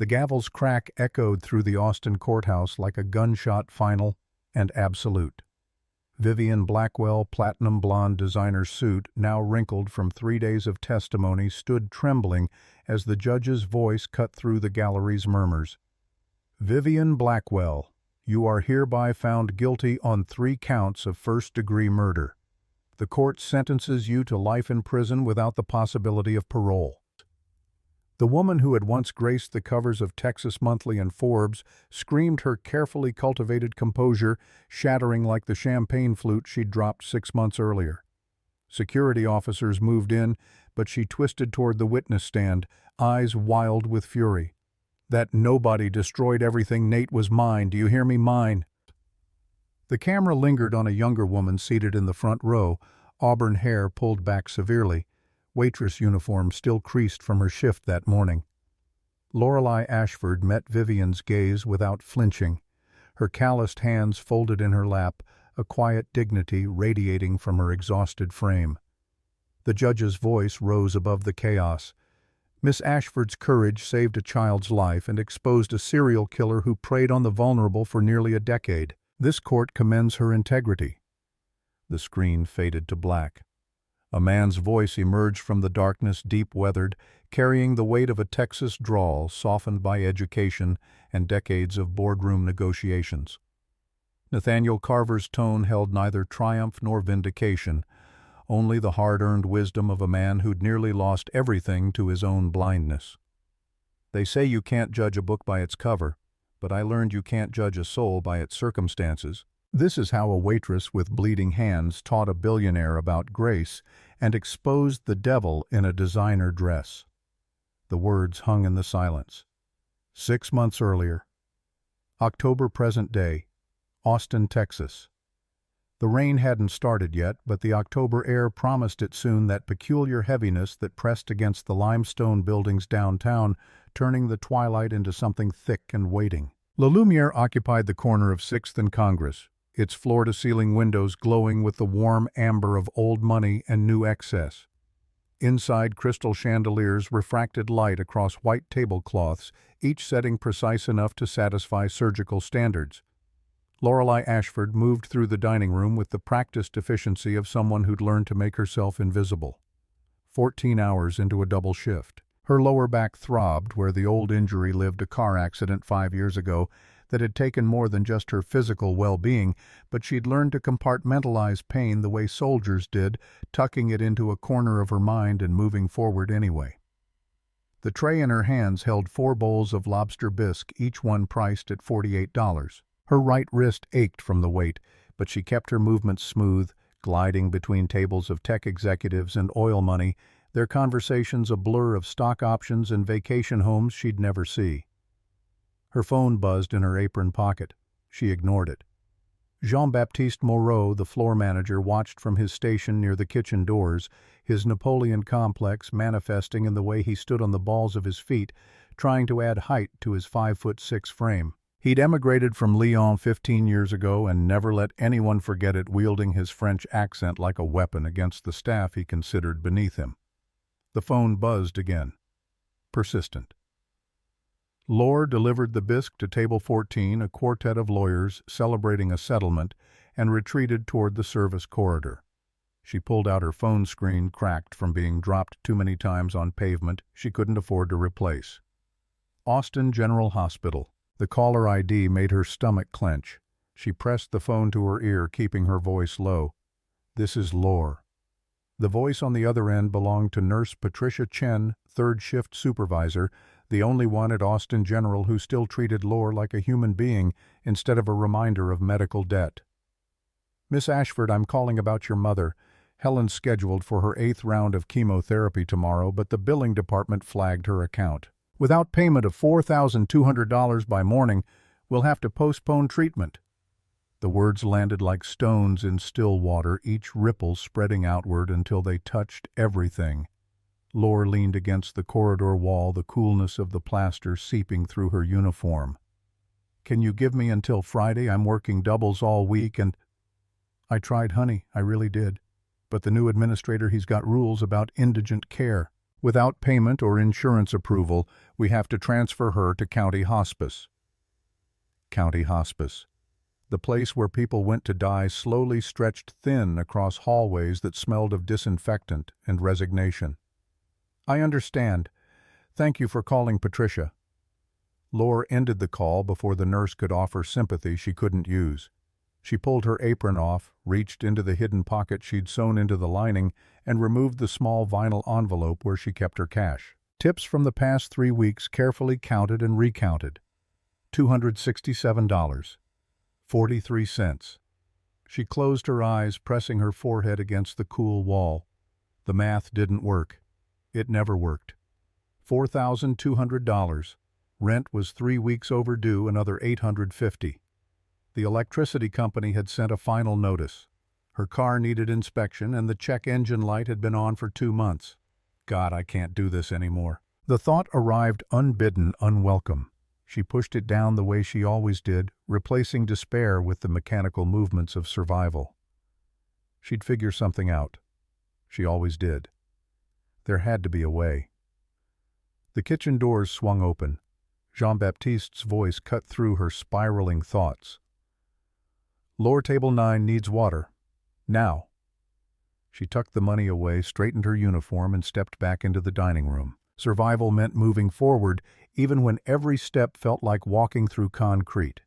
The gavel's crack echoed through the Austin courthouse like a gunshot final and absolute. Vivian Blackwell, platinum blonde designer suit, now wrinkled from 3 days of testimony, stood trembling as the judge's voice cut through the gallery's murmurs. Vivian Blackwell, you are hereby found guilty on 3 counts of first-degree murder. The court sentences you to life in prison without the possibility of parole. The woman who had once graced the covers of Texas Monthly and Forbes screamed, her carefully cultivated composure shattering like the champagne flute she'd dropped 6 months earlier. Security officers moved in, but she twisted toward the witness stand, eyes wild with fury. That nobody destroyed everything, Nate, was mine. Do you hear me? Mine. The camera lingered on a younger woman seated in the front row, auburn hair pulled back severely, waitress uniform still creased from her shift that morning. Lorelei Ashford met Vivian's gaze without flinching, her calloused hands folded in her lap, a quiet dignity radiating from her exhausted frame. The judge's voice rose above the chaos. Miss Ashford's courage saved a child's life and exposed a serial killer who preyed on the vulnerable for nearly a decade. This court commends her integrity. The screen faded to black. A man's voice emerged from the darkness, deep-weathered, carrying the weight of a Texas drawl softened by education and decades of boardroom negotiations. Nathaniel Carver's tone held neither triumph nor vindication, only the hard-earned wisdom of a man who'd nearly lost everything to his own blindness. They say you can't judge a book by its cover, but I learned you can't judge a soul by its circumstances. This is how a waitress with bleeding hands taught a billionaire about grace and exposed the devil in a designer dress. The words hung in the silence. 6 months earlier. October present day. Austin, Texas. The rain hadn't started yet, but the October air promised it soon, that peculiar heaviness that pressed against the limestone buildings downtown, turning the twilight into something thick and waiting. La Lumiere occupied the corner of 6th and Congress, its floor-to-ceiling windows glowing with the warm amber of old money and new excess. Inside, crystal chandeliers refracted light across white tablecloths, each setting precise enough to satisfy surgical standards. Lorelei Ashford moved through the dining room with the practiced efficiency of someone who'd learned to make herself invisible. 14 hours into a double shift. Her lower back throbbed where the old injury lived, a car accident 5 years ago that had taken more than just her physical well-being, but she'd learned to compartmentalize pain the way soldiers did, tucking it into a corner of her mind and moving forward anyway. The tray in her hands held 4 bowls of lobster bisque, each one priced at $48. Her right wrist ached from the weight, but she kept her movements smooth, gliding between tables of tech executives and oil money, their conversations a blur of stock options and vacation homes she'd never see. Her phone buzzed in her apron pocket. She ignored it. Jean-Baptiste Moreau, the floor manager, watched from his station near the kitchen doors, his Napoleon complex manifesting in the way he stood on the balls of his feet, trying to add height to his 5'6" frame. He'd emigrated from Lyon 15 years ago and never let anyone forget it, wielding his French accent like a weapon against the staff he considered beneath him. The phone buzzed again. Persistent. Lore delivered the bisque to table 14, a quartet of lawyers celebrating a settlement, and retreated toward the service corridor. She pulled out her phone screen, cracked from being dropped too many times on pavement she couldn't afford to replace. Austin General Hospital. The caller ID made her stomach clench. She pressed the phone to her ear, keeping her voice low. "This is Lore." The voice on the other end belonged to Nurse Patricia Chen, third-shift supervisor, the only one at Austin General who still treated Lore like a human being instead of a reminder of medical debt. "Miss Ashford, I'm calling about your mother. Helen's scheduled for her 8th round of chemotherapy tomorrow, but the billing department flagged her account. Without payment of $4,200 by morning, we'll have to postpone treatment." The words landed like stones in still water, each ripple spreading outward until they touched everything. Lore leaned against the corridor wall, the coolness of the plaster seeping through her uniform. "Can you give me until Friday? I'm working doubles all week and—" "I tried, honey, I really did. But the new administrator, he's got rules about indigent care." Without payment or insurance approval, we have to transfer her to county hospice. County hospice. The place where people went to die slowly stretched thin across hallways that smelled of disinfectant and resignation. I understand. Thank you for calling, Patricia. Laura ended the call before the nurse could offer sympathy she couldn't use. She pulled her apron off, reached into the hidden pocket she'd sewn into the lining, and removed the small vinyl envelope where she kept her cash. Tips from the past 3 weeks carefully counted and recounted. $267.43. She closed her eyes, pressing her forehead against the cool wall. The math didn't work. It never worked. $4,200. Rent was 3 weeks overdue, another $850. The electricity company had sent a final notice. Her car needed inspection, and the check engine light had been on for 2 months. God, I can't do this anymore. The thought arrived unbidden, unwelcome. She pushed it down the way she always did, replacing despair with the mechanical movements of survival. She'd figure something out. She always did. There had to be a way. The kitchen doors swung open. Jean-Baptiste's voice cut through her spiraling thoughts. Lower table 9 needs water. Now. She tucked the money away, straightened her uniform, and stepped back into the dining room. Survival meant moving forward, even when every step felt like walking through concrete.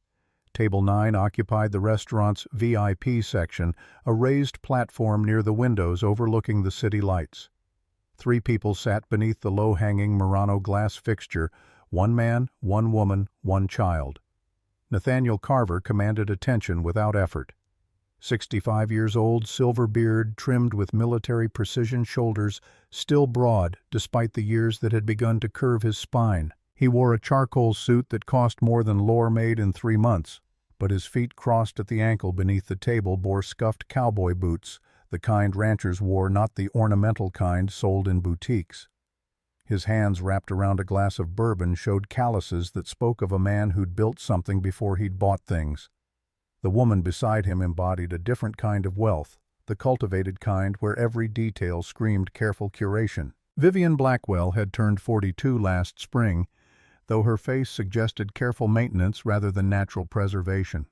Table 9 occupied the restaurant's VIP section, a raised platform near the windows overlooking the city lights. 3 people sat beneath the low-hanging Murano glass fixture, 1 man, 1 woman, 1 child. Nathaniel Carver commanded attention without effort. 65 years old, silver beard, trimmed with military precision shoulders, still broad despite the years that had begun to curve his spine. He wore a charcoal suit that cost more than Lore made in 3 months, but his feet crossed at the ankle beneath the table bore scuffed cowboy boots, the kind ranchers wore, not the ornamental kind sold in boutiques. His hands wrapped around a glass of bourbon showed calluses that spoke of a man who'd built something before he'd bought things. The woman beside him embodied a different kind of wealth, the cultivated kind where every detail screamed careful curation. Vivian Blackwell had turned 42 last spring, though her face suggested careful maintenance rather than natural preservation.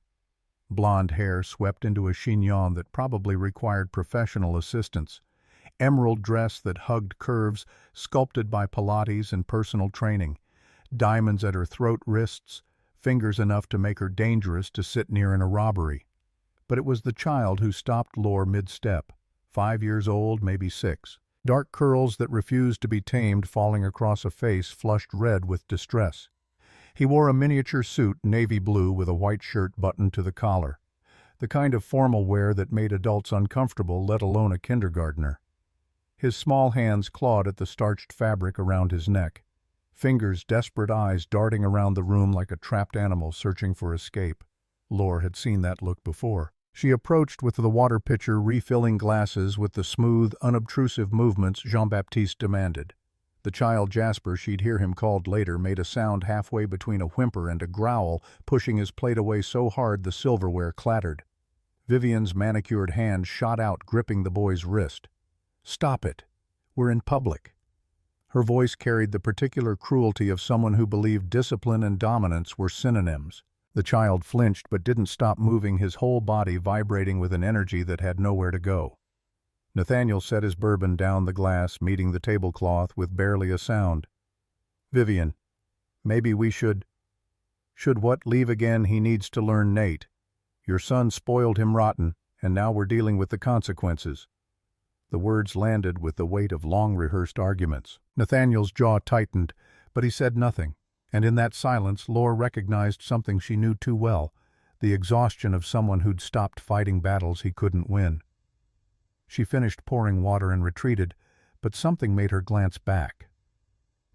Blonde hair swept into a chignon that probably required professional assistance. Emerald dress that hugged curves, sculpted by Pilates and personal training. Diamonds at her throat, wrists, fingers enough to make her dangerous to sit near in a robbery. But it was the child who stopped Lore mid-step. 5 years old, maybe 6. Dark curls that refused to be tamed falling across a face flushed red with distress. He wore a miniature suit, navy blue, with a white shirt buttoned to the collar. The kind of formal wear that made adults uncomfortable, let alone a kindergartner. His small hands clawed at the starched fabric around his neck. Fingers, desperate eyes darting around the room like a trapped animal searching for escape. Lore had seen that look before. She approached with the water pitcher, refilling glasses with the smooth, unobtrusive movements Jean-Baptiste demanded. The child Jasper, she'd hear him called later, made a sound halfway between a whimper and a growl, pushing his plate away so hard the silverware clattered. Vivian's manicured hand shot out, gripping the boy's wrist. "Stop it. We're in public." Her voice carried the particular cruelty of someone who believed discipline and dominance were synonyms. The child flinched but didn't stop moving, his whole body vibrating with an energy that had nowhere to go. Nathaniel set his bourbon down the glass, meeting the tablecloth with barely a sound. "Vivian, maybe we should..." "Should what? Leave again? He needs to learn, Nate. Your son spoiled him rotten, and now we're dealing with the consequences." The words landed with the weight of long-rehearsed arguments. Nathaniel's jaw tightened, but he said nothing, and in that silence Lore recognized something she knew too well, the exhaustion of someone who'd stopped fighting battles he couldn't win. She finished pouring water and retreated, but something made her glance back.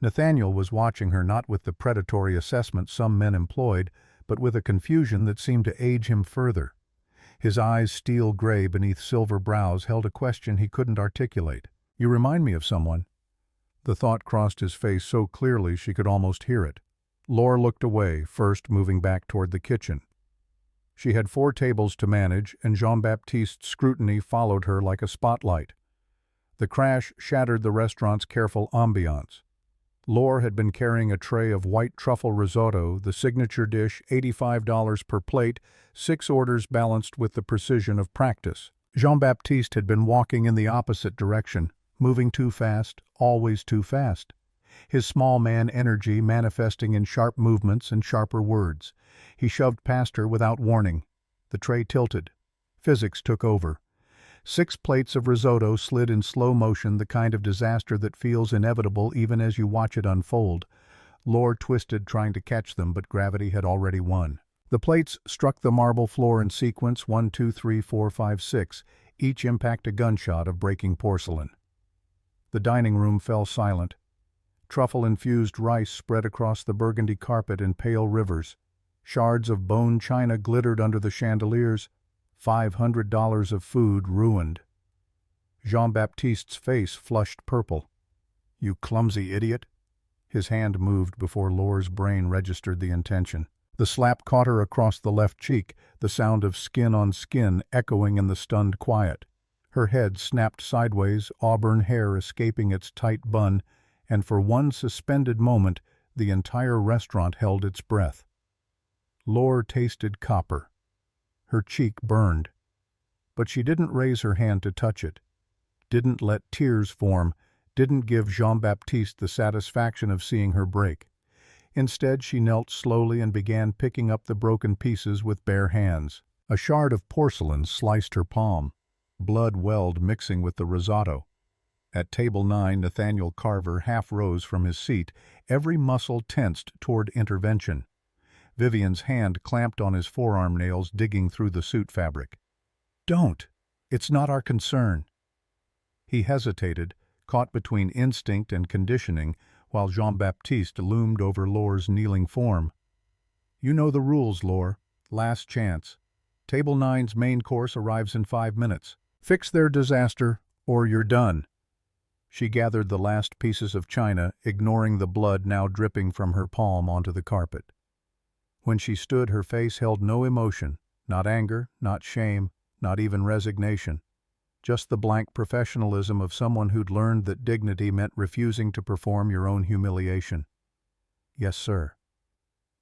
Nathaniel was watching her, not with the predatory assessment some men employed, but with a confusion that seemed to age him further. His eyes, steel gray beneath silver brows, held a question he couldn't articulate. "You remind me of someone." The thought crossed his face so clearly she could almost hear it. Lore looked away, first moving back toward the kitchen. She had 4 tables to manage, and Jean-Baptiste's scrutiny followed her like a spotlight. The crash shattered the restaurant's careful ambiance. Laure had been carrying a tray of white truffle risotto, the signature dish, $85 per plate, 6 orders balanced with the precision of practice. Jean-Baptiste had been walking in the opposite direction, moving too fast, always too fast. His small man energy manifesting in sharp movements and sharper words. He shoved past her without warning. The tray tilted. Physics took over. 6 plates of risotto slid in slow motion, the kind of disaster that feels inevitable even as you watch it unfold. Laure twisted trying to catch them, but gravity had already won. The plates struck the marble floor in sequence 1, 2, 3, 4, 5, 6, each impact a gunshot of breaking porcelain. The dining room fell silent. Truffle-infused rice spread across the burgundy carpet in pale rivers. Shards of bone china glittered under the chandeliers. $500 of food ruined. Jean-Baptiste's face flushed purple. "You clumsy idiot." His hand moved before Laure's brain registered the intention. The slap caught her across the left cheek, the sound of skin on skin echoing in the stunned quiet. Her head snapped sideways, auburn hair escaping its tight bun, and for one suspended moment the entire restaurant held its breath. Laure tasted copper. Her cheek burned. But she didn't raise her hand to touch it, didn't let tears form, didn't give Jean-Baptiste the satisfaction of seeing her break. Instead, she knelt slowly and began picking up the broken pieces with bare hands. A shard of porcelain sliced her palm. Blood welled, mixing with the risotto. At table 9, Nathaniel Carver half rose from his seat, every muscle tensed toward intervention. Vivian's hand clamped on his forearm nails, digging through the suit fabric. "Don't! It's not our concern." He hesitated, caught between instinct and conditioning, while Jean-Baptiste loomed over Laure's kneeling form. "You know the rules, Laure. Last chance. Table 9's main course arrives in 5 minutes. Fix their disaster, or you're done." She gathered the last pieces of china, ignoring the blood now dripping from her palm onto the carpet. When she stood, her face held no emotion, not anger, not shame, not even resignation. Just the blank professionalism of someone who'd learned that dignity meant refusing to perform your own humiliation. "Yes, sir."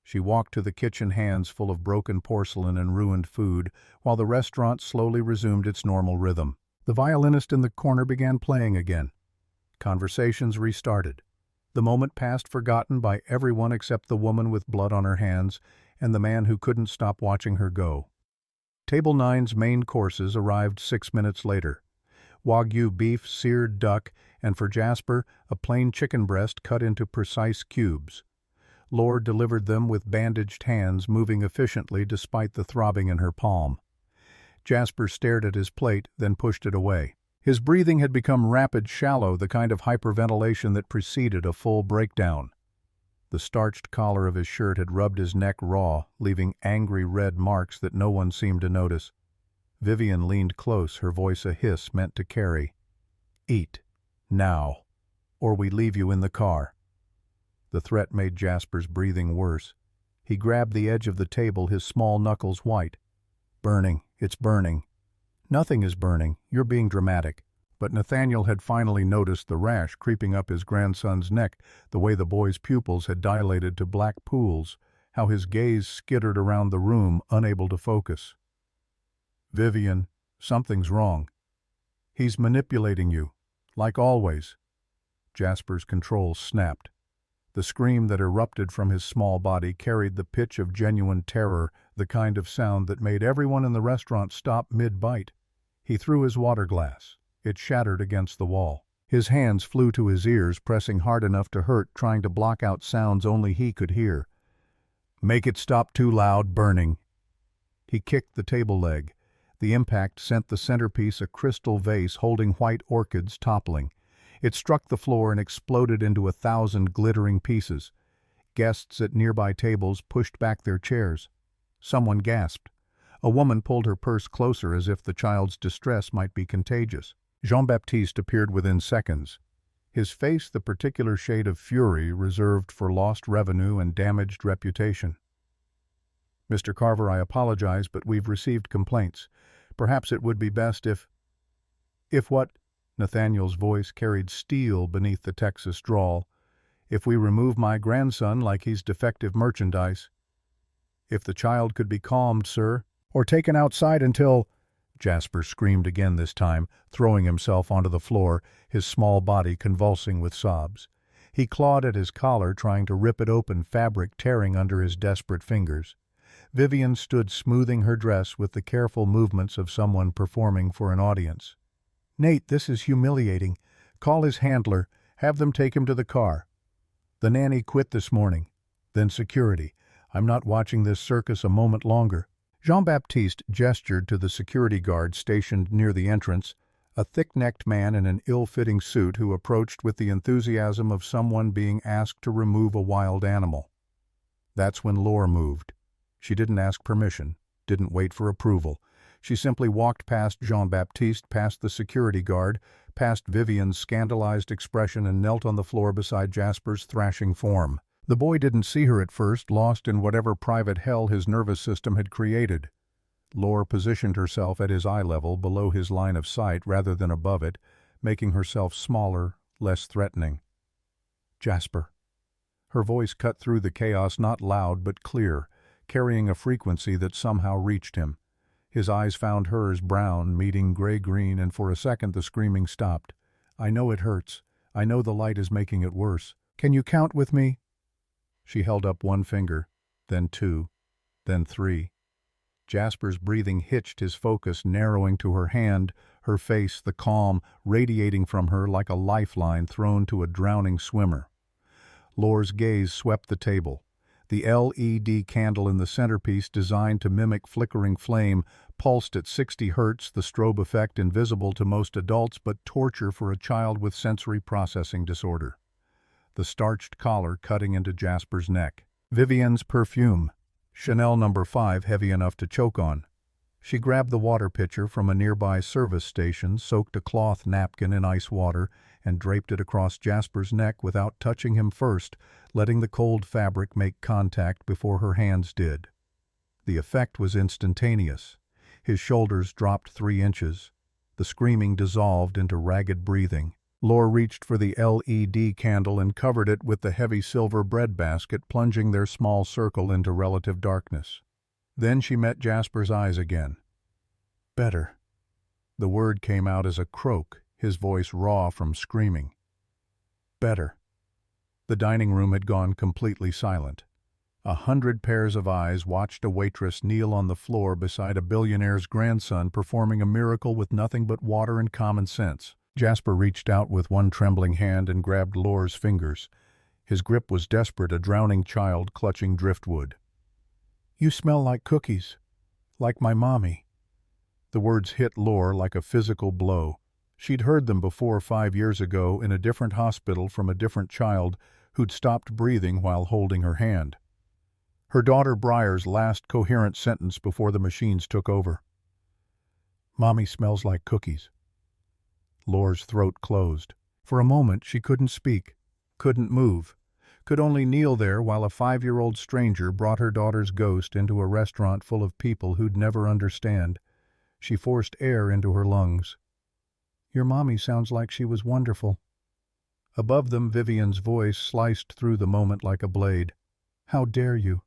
She walked to the kitchen, hands full of broken porcelain and ruined food, while the restaurant slowly resumed its normal rhythm. The violinist in the corner began playing again. Conversations restarted. The moment passed forgotten by everyone except the woman with blood on her hands and the man who couldn't stop watching her go. Table 9's main courses arrived 6 minutes later. Wagyu beef, seared duck, and for Jasper, a plain chicken breast cut into precise cubes. Laure delivered them with bandaged hands, moving efficiently despite the throbbing in her palm. Jasper stared at his plate, then pushed it away. His breathing had become rapid, shallow, the kind of hyperventilation that preceded a full breakdown. The starched collar of his shirt had rubbed his neck raw, leaving angry red marks that no one seemed to notice. Vivian leaned close, her voice a hiss meant to carry. "Eat. Now. Or we leave you in the car." The threat made Jasper's breathing worse. He grabbed the edge of the table, his small knuckles white. "Burning. It's burning." "Nothing is burning. You're being dramatic." But Nathaniel had finally noticed the rash creeping up his grandson's neck, the way the boy's pupils had dilated to black pools, how his gaze skittered around the room, unable to focus. "Vivian, something's wrong. He's manipulating you, like always." Jasper's control snapped. The scream that erupted from his small body carried the pitch of genuine terror, the kind of sound that made everyone in the restaurant stop mid-bite. He threw his water glass. It shattered against the wall. His hands flew to his ears, pressing hard enough to hurt, trying to block out sounds only he could hear. "Make it stop too loud, burning." He kicked the table leg. The impact sent the centerpiece, a crystal vase holding white orchids, toppling. It struck the floor and exploded into 1,000 glittering pieces. Guests at nearby tables pushed back their chairs. Someone gasped. A woman pulled her purse closer as if the child's distress might be contagious. Jean-Baptiste appeared within seconds. His face the particular shade of fury reserved for lost revenue and damaged reputation. "Mr. Carver, I apologize, but we've received complaints. Perhaps it would be best if..." "If what?" Nathaniel's voice carried steel beneath the Texas drawl. "If we remove my grandson like he's defective merchandise." "If the child could be calmed, sir, or taken outside until—" Jasper screamed again this time, throwing himself onto the floor, his small body convulsing with sobs. He clawed at his collar, trying to rip it open, fabric tearing under his desperate fingers. Vivian stood smoothing her dress with the careful movements of someone performing for an audience. "Nate, this is humiliating. Call his handler. Have them take him to the car. The nanny quit this morning. Then security. I'm not watching this circus a moment longer." Jean-Baptiste gestured to the security guard stationed near the entrance, a thick-necked man in an ill-fitting suit who approached with the enthusiasm of someone being asked to remove a wild animal. That's when Laure moved. She didn't ask permission, didn't wait for approval. She simply walked past Jean-Baptiste, past the security guard, past Vivian's scandalized expression, and knelt on the floor beside Jasper's thrashing form. The boy didn't see her at first, lost in whatever private hell his nervous system had created. Laure positioned herself at his eye level, below his line of sight rather than above it, making herself smaller, less threatening. "Jasper." Her voice cut through the chaos, not loud but clear, carrying a frequency that somehow reached him. His eyes found hers, brown, meeting gray-green, and for a second the screaming stopped. "I know it hurts. I know the light is making it worse. Can you count with me?" She held up one finger, then two, then three. Jasper's breathing hitched, his focus narrowing to her hand, her face, the calm, radiating from her like a lifeline thrown to a drowning swimmer. Laure's gaze swept the table. The LED candle in the centerpiece, designed to mimic flickering flame, pulsed at 60 hertz, the strobe effect invisible to most adults but torture for a child with sensory processing disorder. The starched collar cutting into Jasper's neck. Vivian's perfume. Chanel No. 5, heavy enough to choke on. She grabbed the water pitcher from a nearby service station, soaked a cloth napkin in ice water, and draped it across Jasper's neck without touching him first, letting the cold fabric make contact before her hands did. The effect was instantaneous. His shoulders dropped 3 inches. The screaming dissolved into ragged breathing. Laure reached for the LED candle and covered it with the heavy silver breadbasket, plunging their small circle into relative darkness. Then she met Jasper's eyes again. "Better." The word came out as a croak, his voice raw from screaming. "Better." The dining room had gone completely silent. 100 pairs of eyes watched a waitress kneel on the floor beside a billionaire's grandson performing a miracle with nothing but water and common sense. Jasper reached out with one trembling hand and grabbed Laure's fingers. His grip was desperate, a drowning child clutching driftwood. "You smell like cookies. Like my mommy." The words hit Laure like a physical blow. She'd heard them before 5 years ago in a different hospital from a different child who'd stopped breathing while holding her hand. Her daughter Briar's last coherent sentence before the machines took over. "Mommy smells like cookies." Laure's throat closed. For a moment she couldn't speak, couldn't move, could only kneel there while a 5-year-old stranger brought her daughter's ghost into a restaurant full of people who'd never understand. She forced air into her lungs. "Your mommy sounds like she was wonderful." Above them, Vivian's voice sliced through the moment like a blade. "How dare you?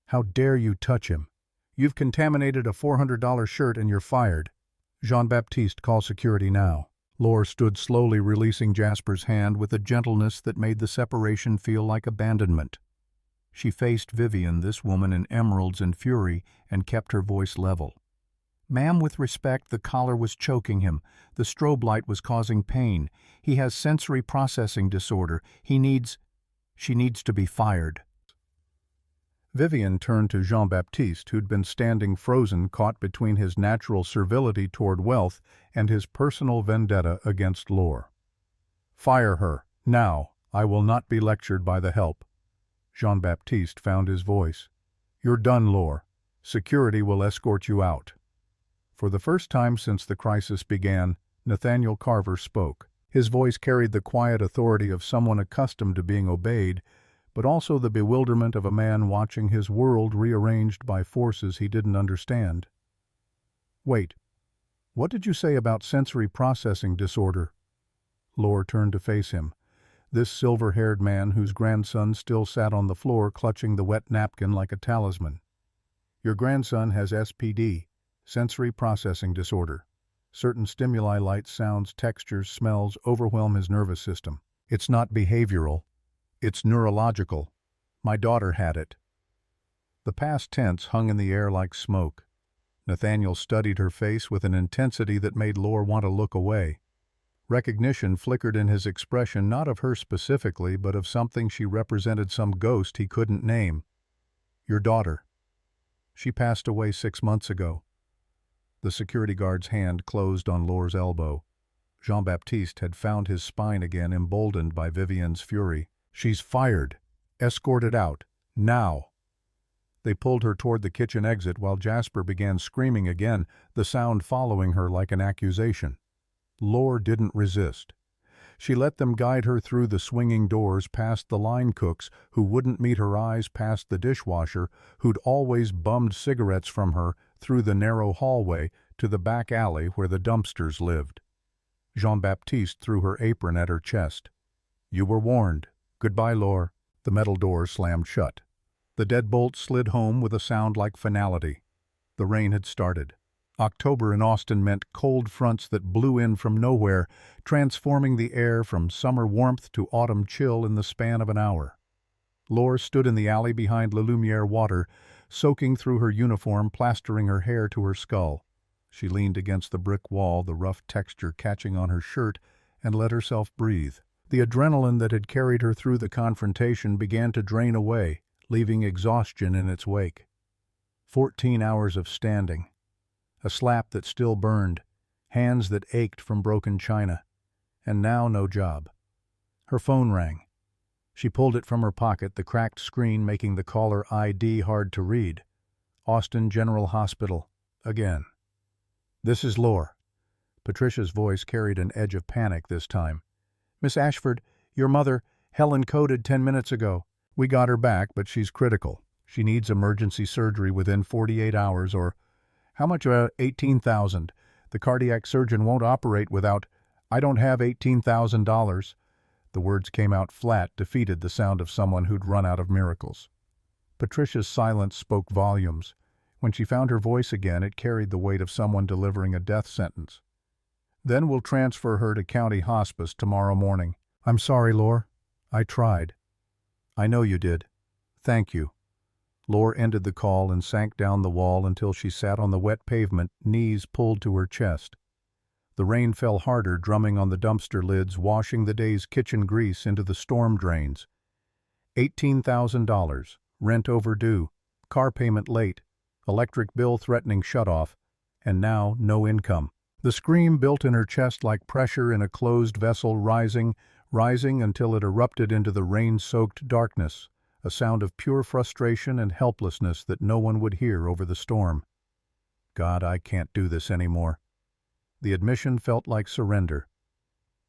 How dare you touch him? You've contaminated a $400 shirt and you're fired. Jean-Baptiste, call security now." Laure stood slowly, releasing Jasper's hand with a gentleness that made the separation feel like abandonment. She faced Vivian, this woman in emeralds and fury, and kept her voice level. "Ma'am, with respect, the collar was choking him. The strobe light was causing pain. He has sensory processing disorder. She needs to be fired." Vivian turned to Jean-Baptiste, who'd been standing frozen, caught between his natural servility toward wealth and his personal vendetta against Laure. "Fire her, now. I will not be lectured by the help." Jean-Baptiste found his voice. "You're done, Laure. Security will escort you out." For the first time since the crisis began, Nathaniel Carver spoke. His voice carried the quiet authority of someone accustomed to being obeyed, but also the bewilderment of a man watching his world rearranged by forces he didn't understand. "Wait, what did you say about sensory processing disorder?" Lore turned to face him. This silver-haired man whose grandson still sat on the floor clutching the wet napkin like a talisman. Your grandson has SPD, sensory processing disorder. Certain stimuli, lights, sounds, textures, smells overwhelm his nervous system. It's not behavioral. It's neurological. My daughter had it. The past tense hung in the air like smoke. Nathaniel studied her face with an intensity that made Lore want to look away. Recognition flickered in his expression, not of her specifically, but of something she represented, some ghost he couldn't name. Your daughter. She passed away 6 months ago. The security guard's hand closed on Lore's elbow. Jean-Baptiste had found his spine again, emboldened by Vivienne's fury. She's fired. Escorted out. Now. They pulled her toward the kitchen exit while Jasper began screaming again, the sound following her like an accusation. Lore didn't resist. She let them guide her through the swinging doors, past the line cooks who wouldn't meet her eyes, past the dishwasher who'd always bummed cigarettes from her, through the narrow hallway to the back alley where the dumpsters lived. Jean-Baptiste threw her apron at her chest. You were warned. Goodbye, Lore. The metal door slammed shut. The deadbolt slid home with a sound like finality. The rain had started. October in Austin meant cold fronts that blew in from nowhere, transforming the air from summer warmth to autumn chill in the span of an hour. Lore stood in the alley behind La Lumiere water, soaking through her uniform, plastering her hair to her skull. She leaned against the brick wall, the rough texture catching on her shirt, and let herself breathe. The adrenaline that had carried her through the confrontation began to drain away, leaving exhaustion in its wake. 14 hours of standing. A slap that still burned, hands that ached from broken china, and now no job. Her phone rang. She pulled it from her pocket, the cracked screen making the caller ID hard to read. Austin General Hospital. Again. This is Lore. Patricia's voice carried an edge of panic this time. Miss Ashford, your mother, Helen coded 10 minutes ago. We got her back, but she's critical. She needs emergency surgery within 48 hours or... How much? 18,000. The cardiac surgeon won't operate without... I don't have $18,000. The words came out flat, defeated, the sound of someone who'd run out of miracles. Patricia's silence spoke volumes. When she found her voice again, it carried the weight of someone delivering a death sentence. Then we'll transfer her to county hospice tomorrow morning. I'm sorry, Lore. I tried. I know you did. Thank you. Lore ended the call and sank down the wall until she sat on the wet pavement, knees pulled to her chest. The rain fell harder, drumming on the dumpster lids, washing the day's kitchen grease into the storm drains. $18,000, rent overdue, car payment late, electric bill threatening shutoff, and now no income. The scream built in her chest like pressure in a closed vessel, rising until it erupted into the rain-soaked darkness, a sound of pure frustration and helplessness that no one would hear over the storm. God, I can't do this anymore. The admission felt like surrender.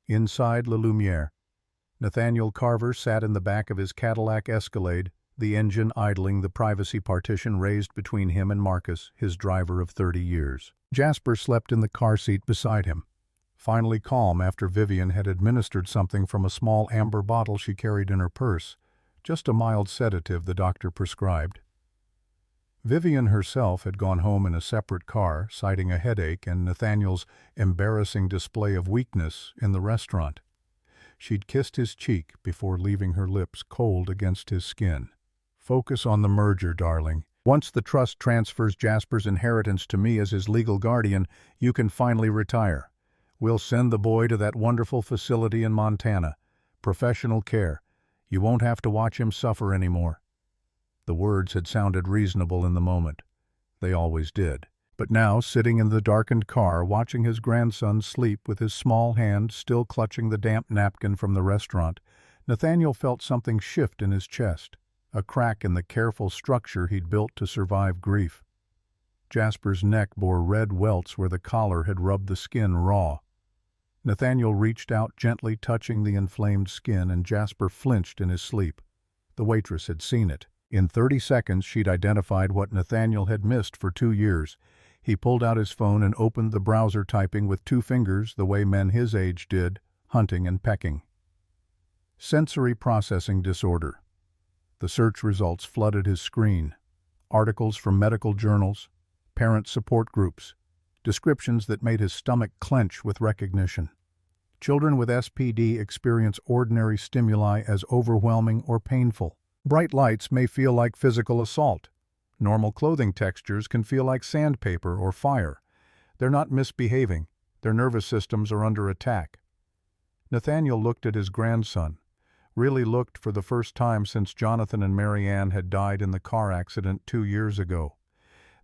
Inside La Lumiere, Nathaniel Carver sat in the back of his Cadillac Escalade, the engine idling, the privacy partition raised between him and Marcus, his driver of 30 years. Jasper slept in the car seat beside him, finally calm after Vivienne had administered something from a small amber bottle she carried in her purse, just a mild sedative the doctor prescribed. Vivienne herself had gone home in a separate car, citing a headache and Nathaniel's embarrassing display of weakness in the restaurant. She'd kissed his cheek before leaving her lips cold against his skin. Focus on the merger, darling. Once the trust transfers Jasper's inheritance to me as his legal guardian, you can finally retire. We'll send the boy to that wonderful facility in Montana. Professional care. You won't have to watch him suffer anymore. The words had sounded reasonable in the moment. They always did. But now, sitting in the darkened car, watching his grandson sleep with his small hand still clutching the damp napkin from the restaurant, Nathaniel felt something shift in his chest, a crack in the careful structure he'd built to survive grief. Jasper's neck bore red welts where the collar had rubbed the skin raw. Nathaniel reached out, gently touching the inflamed skin, and Jasper flinched in his sleep. The waitress had seen it. In 30 seconds, she'd identified what Nathaniel had missed for 2 years. He pulled out his phone and opened the browser, typing with 2 fingers the way men his age did, hunting and pecking. Sensory processing disorder. The search results flooded his screen. Articles from medical journals, parent support groups, descriptions that made his stomach clench with recognition. Children with SPD experience ordinary stimuli as overwhelming or painful. Bright lights may feel like physical assault. Normal clothing textures can feel like sandpaper or fire. They're not misbehaving. Their nervous systems are under attack. Nathaniel looked at his grandson, really looked for the first time since Jonathan and Marianne had died in the car accident 2 years ago.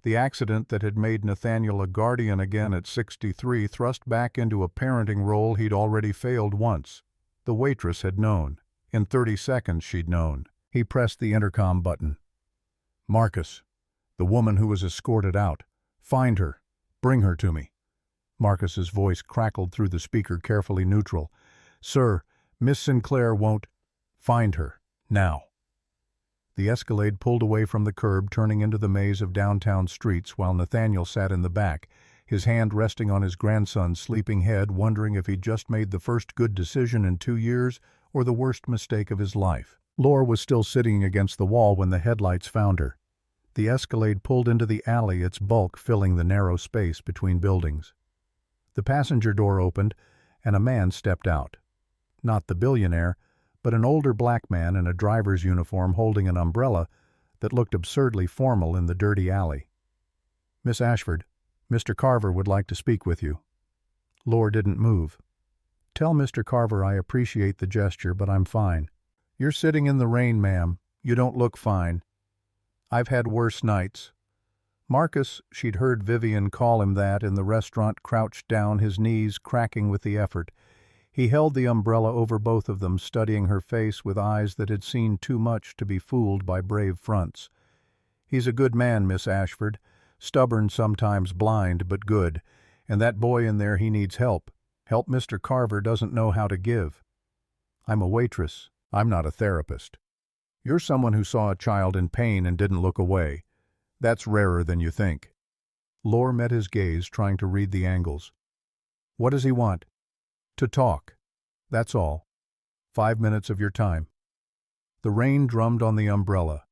The accident that had made Nathaniel a guardian again at 63 thrust back into a parenting role he'd already failed once. The waitress had known. In 30 seconds she'd known. He pressed the intercom button. "Marcus, the woman who was escorted out. Find her. Bring her to me." Marcus's voice crackled through the speaker, carefully neutral. "Sir, Miss Sinclair won't—" "Find her. Now." The Escalade pulled away from the curb, turning into the maze of downtown streets, while Nathaniel sat in the back, his hand resting on his grandson's sleeping head, wondering if he'd just made the first good decision in 2 years or the worst mistake of his life. Laura was still sitting against the wall when the headlights found her. The Escalade pulled into the alley, its bulk filling the narrow space between buildings. The passenger door opened, and a man stepped out. Not the billionaire, but an older black man in a driver's uniform holding an umbrella that looked absurdly formal in the dirty alley. "Miss Ashford, Mr. Carver would like to speak with you." Laura didn't move. "Tell Mr. Carver I appreciate the gesture, but I'm fine." "You're sitting in the rain, ma'am. You don't look fine." "I've had worse nights." Marcus, she'd heard Vivian call him that in the restaurant, crouched down, his knees cracking with the effort. He held the umbrella over both of them, studying her face with eyes that had seen too much to be fooled by brave fronts. "He's a good man, Miss Ashford. Stubborn, sometimes blind, but good. And that boy in there, he needs help. Help Mr. Carver doesn't know how to give." "I'm a waitress. I'm not a therapist." "You're someone who saw a child in pain and didn't look away. That's rarer than you think." Laura met his gaze, trying to read the angles. "What does he want?" "To talk. That's all. 5 minutes of your time." The rain drummed on the umbrella.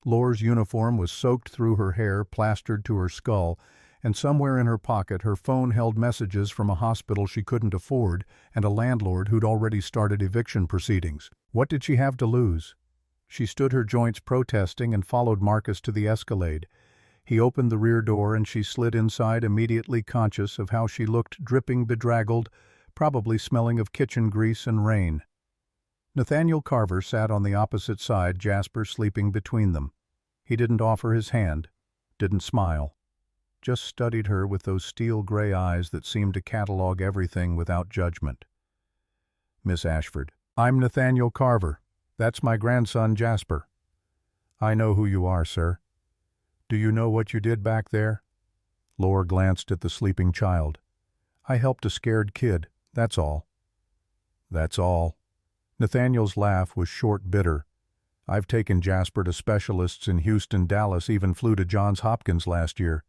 Laura's uniform was soaked through her hair, plastered to her skull, and somewhere in her pocket her phone held messages from a hospital she couldn't afford and a landlord who'd already started eviction proceedings. What did she have to lose? She stood her joints protesting and followed Marcus to the Escalade. He opened the rear door and she slid inside, immediately conscious of how she looked, dripping, bedraggled, probably smelling of kitchen grease and rain. Nathaniel Carver sat on the opposite side, Jasper sleeping between them. He didn't offer his hand, didn't smile, just studied her with those steel-gray eyes that seemed to catalog everything without judgment. "Miss Ashford, I'm Nathaniel Carver. That's my grandson, Jasper." "I know who you are, sir." "Do you know what you did back there?" Laura glanced at the sleeping child. "I helped a scared kid, that's all." "That's all." Nathaniel's laugh was short, bitter. "I've taken Jasper to specialists in Houston, Dallas, even flew to Johns Hopkins last year.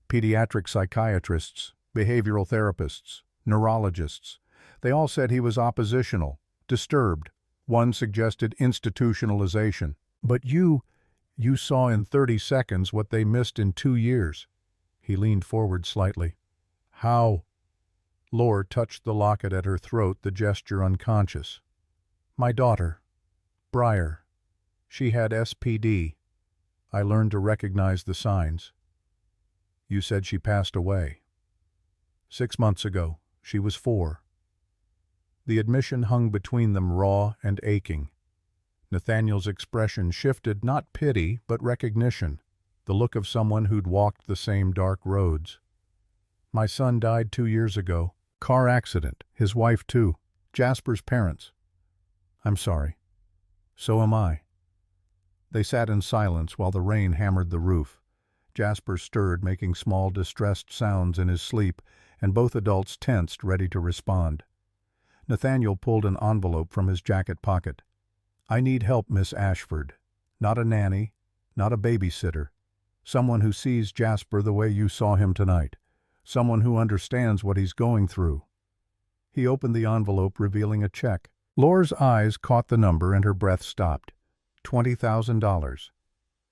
Pediatric psychiatrists, behavioral therapists, neurologists. They all said he was oppositional, disturbed. One suggested institutionalization. But you saw in 30 seconds what they missed in 2 years. He leaned forward slightly. "How?" Laura touched the locket at her throat, the gesture unconscious. "My daughter, Briar. She had SPD. I learned to recognize the signs." "You said she passed away." 6 months ago. She was 4. The admission hung between them, raw and aching. Nathaniel's expression shifted, not pity, but recognition, the look of someone who'd walked the same dark roads. "My son died 2 years ago. Car accident. His wife, too. Jasper's parents." "I'm sorry." "So am I." They sat in silence while the rain hammered the roof. Jasper stirred, making small, distressed sounds in his sleep, and both adults tensed, ready to respond. Nathaniel pulled an envelope from his jacket pocket. "I need help, Miss Ashford. Not a nanny, not a babysitter. Someone who sees Jasper the way you saw him tonight. Someone who understands what he's going through." He opened the envelope, revealing a check. Laura's eyes caught the number and her breath stopped. $20,000.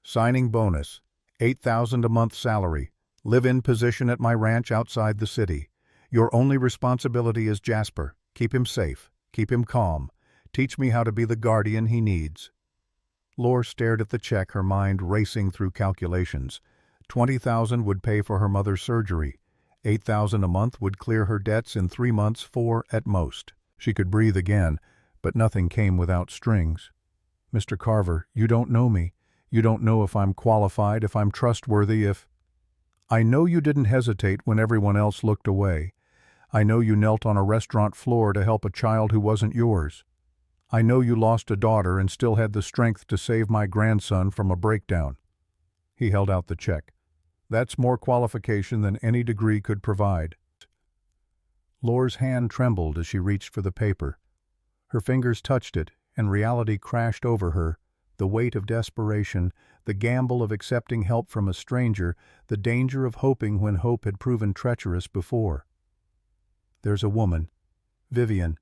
Signing bonus. $8,000 a month salary. Live-in position at my ranch outside the city. Your only responsibility is Jasper. Keep him safe. Keep him calm. Teach me how to be the guardian he needs. Laura stared at the check, her mind racing through calculations. $20,000 would pay for her mother's surgery. $8,000 a month would clear her debts in 3 months, 4 at most. She could breathe again, but nothing came without strings. Mr. Carver, you don't know me. You don't know if I'm qualified, if I'm trustworthy, if... I know you didn't hesitate when everyone else looked away. I know you knelt on a restaurant floor to help a child who wasn't yours. I know you lost a daughter and still had the strength to save my grandson from a breakdown. He held out the check. That's more qualification than any degree could provide. Laura's hand trembled as she reached for the paper. Her fingers touched it, and reality crashed over her. The weight of desperation, the gamble of accepting help from a stranger, the danger of hoping when hope had proven treacherous before. There's a woman, Vivian,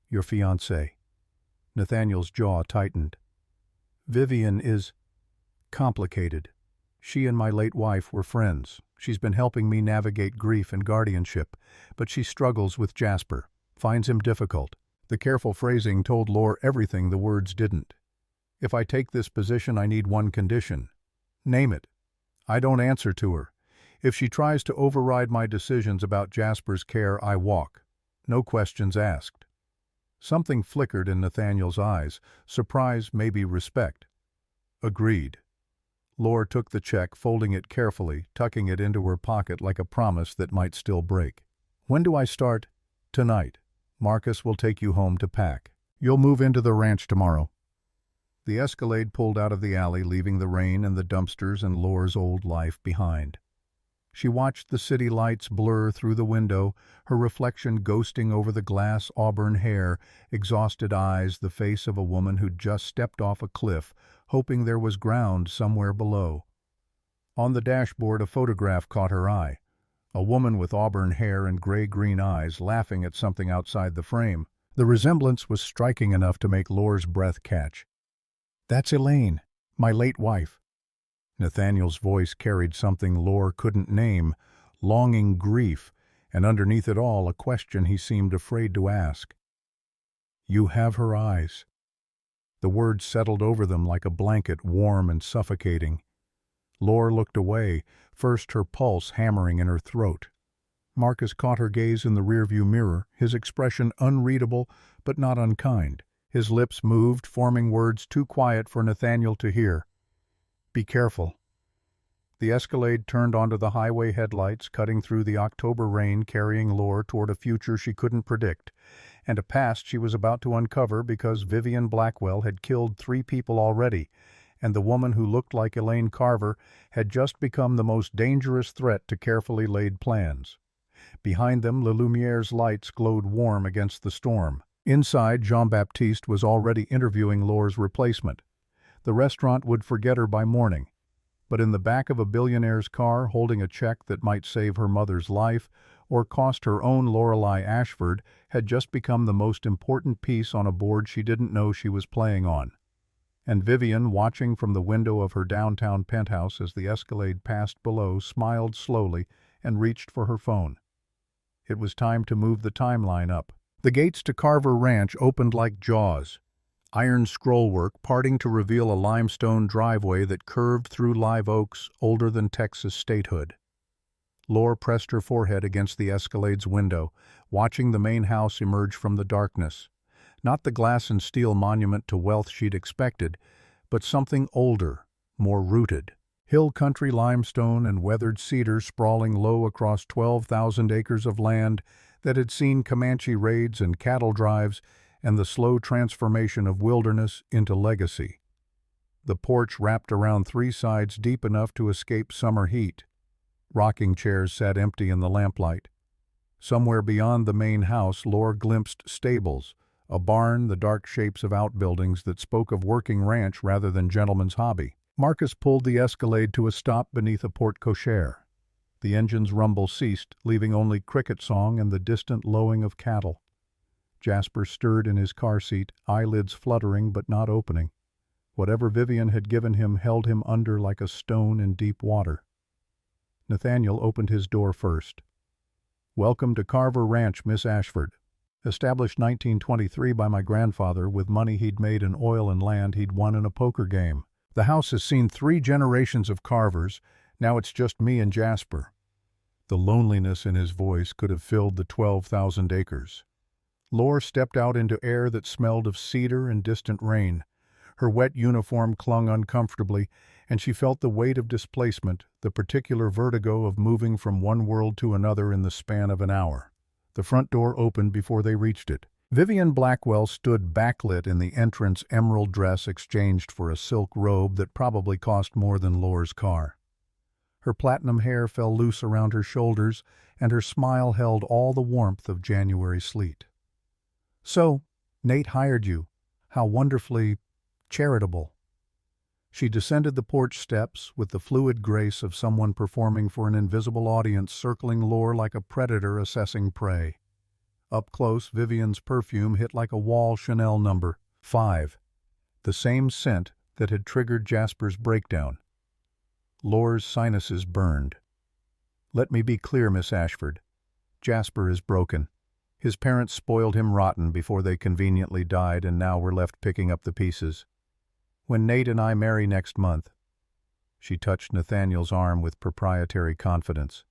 your fiancée. Nathaniel's jaw tightened. Vivian is complicated. She and my late wife were friends. She's been helping me navigate grief and guardianship, but she struggles with Jasper, finds him difficult. The careful phrasing told Laura everything the words didn't. If I take this position, I need one condition. Name it. I don't answer to her. If she tries to override my decisions about Jasper's care, I walk. No questions asked. Something flickered in Nathaniel's eyes, surprise, maybe respect. Agreed. Laura took the check, folding it carefully, tucking it into her pocket like a promise that might still break. When do I start? Tonight. Marcus will take you home to pack. You'll move into the ranch tomorrow. The Escalade pulled out of the alley, leaving the rain and the dumpsters and Laura's old life behind. She watched the city lights blur through the window, her reflection ghosting over the glass auburn hair, exhausted eyes, the face of a woman who'd just stepped off a cliff, hoping there was ground somewhere below. On the dashboard, a photograph caught her eye. A woman with auburn hair and gray-green eyes, laughing at something outside the frame. The resemblance was striking enough to make Laura's breath catch. That's Elaine, my late wife. Nathaniel's voice carried something Laura couldn't name, longing grief, and underneath it all a question he seemed afraid to ask. You have her eyes. The words settled over them like a blanket, warm and suffocating. Laura looked away, first her pulse hammering in her throat. Marcus caught her gaze in the rearview mirror, his expression unreadable but not unkind. His lips moved, forming words too quiet for Nathaniel to hear. Be careful. The Escalade turned onto the highway headlights, cutting through the October rain, carrying Laura toward a future she couldn't predict, and a past she was about to uncover because Vivian Blackwell had killed 3 people already, and the woman who looked like Elaine Carver had just become the most dangerous threat to carefully laid plans. Behind them, Le Lumiere's lights glowed warm against the storm. Inside, Jean-Baptiste was already interviewing Laura's replacement. The restaurant would forget her by morning. But in the back of a billionaire's car, holding a check that might save her mother's life or cost her own Lorelei Ashford, had just become the most important piece on a board she didn't know she was playing on. And Vivian, watching from the window of her downtown penthouse as the Escalade passed below, smiled slowly and reached for her phone. It was time to move the timeline up. The gates to Carver Ranch opened like jaws. Iron scrollwork parting to reveal a limestone driveway that curved through live oaks older than Texas statehood. Laura pressed her forehead against the Escalade's window, watching the main house emerge from the darkness. Not the glass and steel monument to wealth she'd expected, but something older, more rooted. Hill country limestone and weathered cedar sprawling low across 12,000 acres of land that had seen Comanche raids and cattle drives and the slow transformation of wilderness into legacy. The porch wrapped around 3 sides deep enough to escape summer heat. Rocking chairs sat empty in the lamplight. Somewhere beyond the main house, Laura glimpsed stables, a barn, the dark shapes of outbuildings that spoke of working ranch rather than gentleman's hobby. Marcus pulled the Escalade to a stop beneath a porte cochere. The engine's rumble ceased, leaving only cricket song and the distant lowing of cattle. Jasper stirred in his car seat, eyelids fluttering but not opening. Whatever Vivian had given him held him under like a stone in deep water. Nathaniel opened his door first. "Welcome to Carver Ranch, Miss Ashford. Established 1923 by my grandfather with money he'd made in oil and land he'd won in a poker game. The house has seen 3 generations of Carvers, now it's just me and Jasper." The loneliness in his voice could have filled the 12,000 acres. Lore stepped out into air that smelled of cedar and distant rain. Her wet uniform clung uncomfortably, and she felt the weight of displacement, the particular vertigo of moving from one world to another in the span of an hour. The front door opened before they reached it. Vivian Blackwell stood backlit in the entrance emerald dress exchanged for a silk robe that probably cost more than Lore's car. Her platinum hair fell loose around her shoulders, and her smile held all the warmth of January sleet. "So, Nate hired you. How wonderfully charitable." She descended the porch steps with the fluid grace of someone performing for an invisible audience, circling Lore like a predator assessing prey. Up close, Vivian's perfume hit like a wall Chanel number 5, the same scent that had triggered Jasper's breakdown. Lore's sinuses burned. "Let me be clear, Miss Ashford. Jasper is broken. His parents spoiled him rotten before they conveniently died, and now we're left picking up the pieces. When Nate and I marry next month—" She touched Nathaniel's arm with proprietary confidence.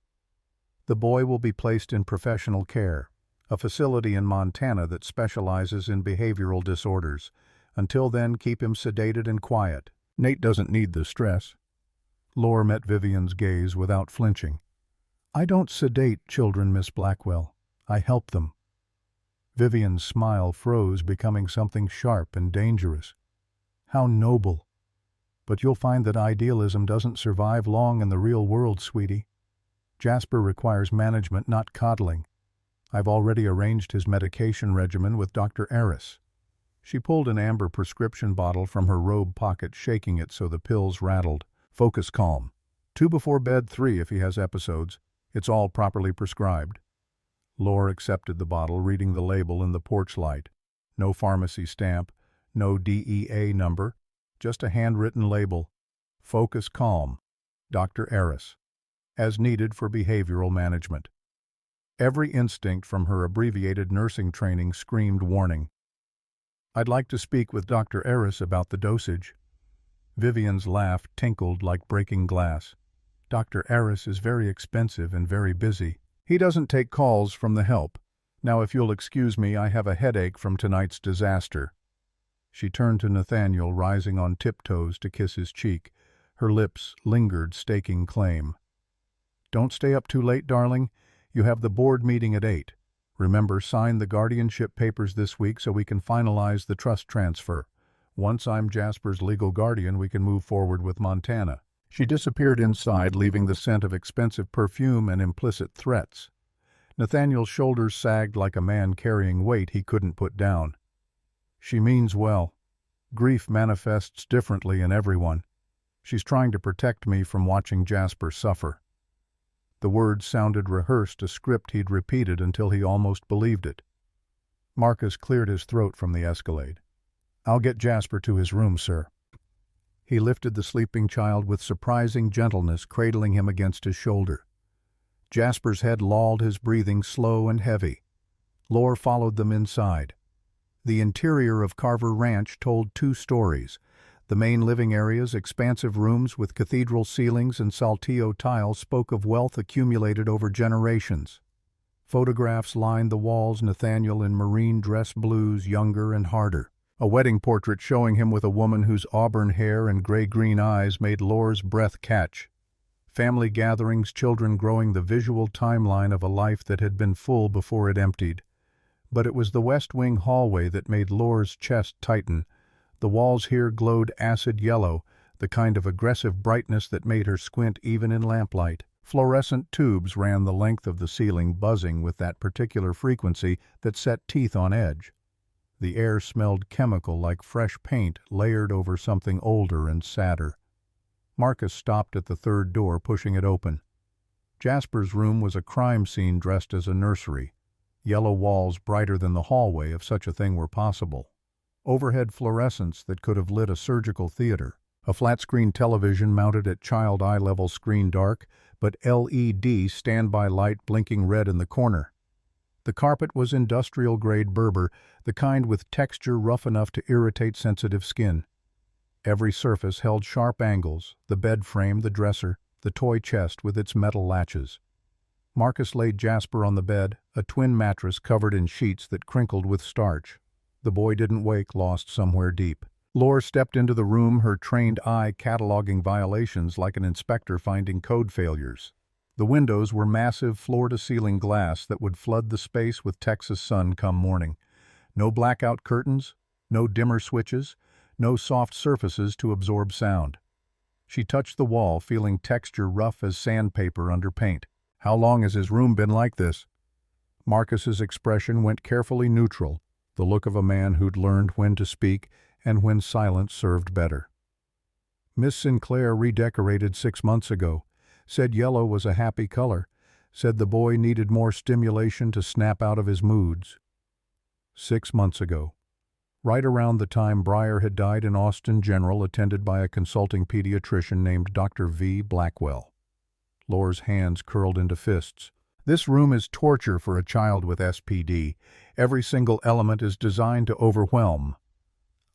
"The boy will be placed in professional care, a facility in Montana that specializes in behavioral disorders. Until then, keep him sedated and quiet. Nate doesn't need the stress." Lore met Vivian's gaze without flinching. "I don't sedate children, Miss Blackwell. I help them." Vivian's smile froze, becoming something sharp and dangerous. "How noble. But you'll find that idealism doesn't survive long in the real world, sweetie. Jasper requires management, not coddling. I've already arranged his medication regimen with Dr. Eris." She pulled an amber prescription bottle from her robe pocket, shaking it so the pills rattled. "Focus, calm. 2 before bed, 3 if he has episodes. It's all properly prescribed." Lore accepted the bottle, reading the label in the porch light. No pharmacy stamp, no DEA number, just a handwritten label. "Focus, calm. Dr. Eris. As needed for behavioral management." Every instinct from her abbreviated nursing training screamed warning. "I'd like to speak with Dr. Eris about the dosage." Vivian's laugh tinkled like breaking glass. "Dr. Eris is very expensive and very busy. He doesn't take calls from the help. Now, if you'll excuse me, I have a headache from tonight's disaster." She turned to Nathaniel, rising on tiptoes to kiss his cheek. Her lips lingered, staking claim. "Don't stay up too late, darling. You have the board meeting at 8. Remember, sign the guardianship papers this week so we can finalize the trust transfer. Once I'm Jasper's legal guardian, we can move forward with Montana." She disappeared inside, leaving the scent of expensive perfume and implicit threats. Nathaniel's shoulders sagged like a man carrying weight he couldn't put down. "She means well. Grief manifests differently in everyone. She's trying to protect me from watching Jasper suffer." The words sounded rehearsed, a script he'd repeated until he almost believed it. Marcus cleared his throat from the Escalade. "I'll get Jasper to his room, sir." He lifted the sleeping child with surprising gentleness, cradling him against his shoulder. Jasper's head lolled, his breathing slow and heavy. Lore followed them inside. The interior of Carver Ranch told 2 stories. The main living areas, expansive rooms with cathedral ceilings and saltillo tiles, spoke of wealth accumulated over generations. Photographs lined the walls, Nathaniel in marine dress blues, younger and harder. A wedding portrait showing him with a woman whose auburn hair and gray-green eyes made Lore's breath catch. Family gatherings, children growing, the visual timeline of a life that had been full before it emptied. But it was the West Wing hallway that made Lore's chest tighten. The walls here glowed acid yellow, the kind of aggressive brightness that made her squint even in lamplight. Fluorescent tubes ran the length of the ceiling, buzzing with that particular frequency that set teeth on edge. The air smelled chemical, like fresh paint layered over something older and sadder. Marcus stopped at the 3rd door, pushing it open. Jasper's room was a crime scene dressed as a nursery. yellow walls brighter than the hallway if such a thing were possible. Overhead fluorescence that could have lit a surgical theater. A flat-screen television mounted at child eye-level screen dark, but LED standby light blinking red in the corner. The carpet was industrial-grade Berber, the kind with texture rough enough to irritate sensitive skin. Every surface held sharp angles, the bed frame, the dresser, the toy chest with its metal latches. Marcus laid Jasper on the bed, a twin mattress covered in sheets that crinkled with starch. The boy didn't wake, lost somewhere deep. Lore stepped into the room, her trained eye cataloging violations like an inspector finding code failures. The windows were massive floor-to-ceiling glass that would flood the space with Texas sun come morning. No blackout curtains, no dimmer switches, no soft surfaces to absorb sound. She touched the wall, feeling texture rough as sandpaper under paint. How long has his room been like this? Marcus's expression went carefully neutral, the look of a man who'd learned when to speak and when silence served better. Miss Sinclair redecorated 6 months ago, said yellow was a happy color, said the boy needed more stimulation to snap out of his moods. 6 months ago, right around the time Breyer had died in Austin General, attended by a consulting pediatrician named Dr. V. Blackwell. Lore's hands curled into fists. This room is torture for a child with SPD. Every single element is designed to overwhelm.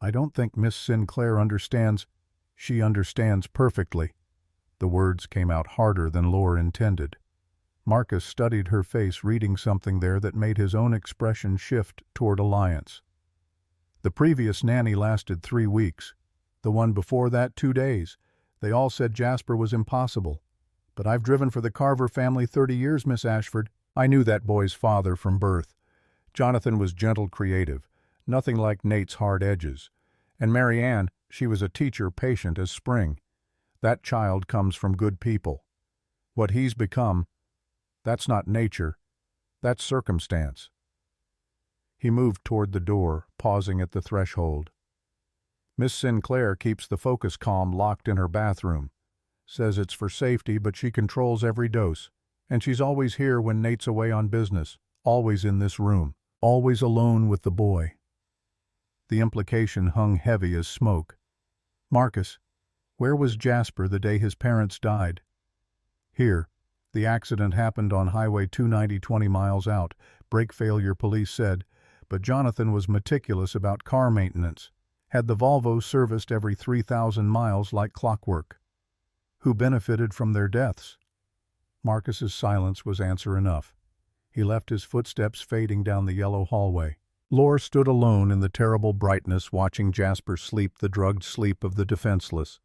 I don't think Miss Sinclair understands. She understands perfectly. The words came out harder than Lore intended. Marcus studied her face, reading something there that made his own expression shift toward alliance. The previous nanny lasted 3 weeks. The one before that 2 days. They all said Jasper was impossible. But I've driven for the Carver family 30 years, Miss Ashford. I knew that boy's father from birth. Jonathan was gentle, creative. Nothing like Nate's hard edges. And Mary Ann, she was a teacher, patient as spring. That child comes from good people. What he's become, that's not nature, that's circumstance. He moved toward the door, pausing at the threshold. Miss Sinclair keeps the focus calm locked in her bathroom. Says it's for safety, but she controls every dose. And she's always here when Nate's away on business, always in this room, always alone with the boy. The implication hung heavy as smoke. Marcus, where was Jasper the day his parents died? Here. The accident happened on Highway 290 20 miles out, brake failure, police said, but Jonathan was meticulous about car maintenance, had the Volvo serviced every 3,000 miles like clockwork. Who benefited from their deaths? Marcus's silence was answer enough. He left his footsteps fading down the yellow hallway. Lore stood alone in the terrible brightness, watching Jasper sleep the drugged sleep of the defenseless.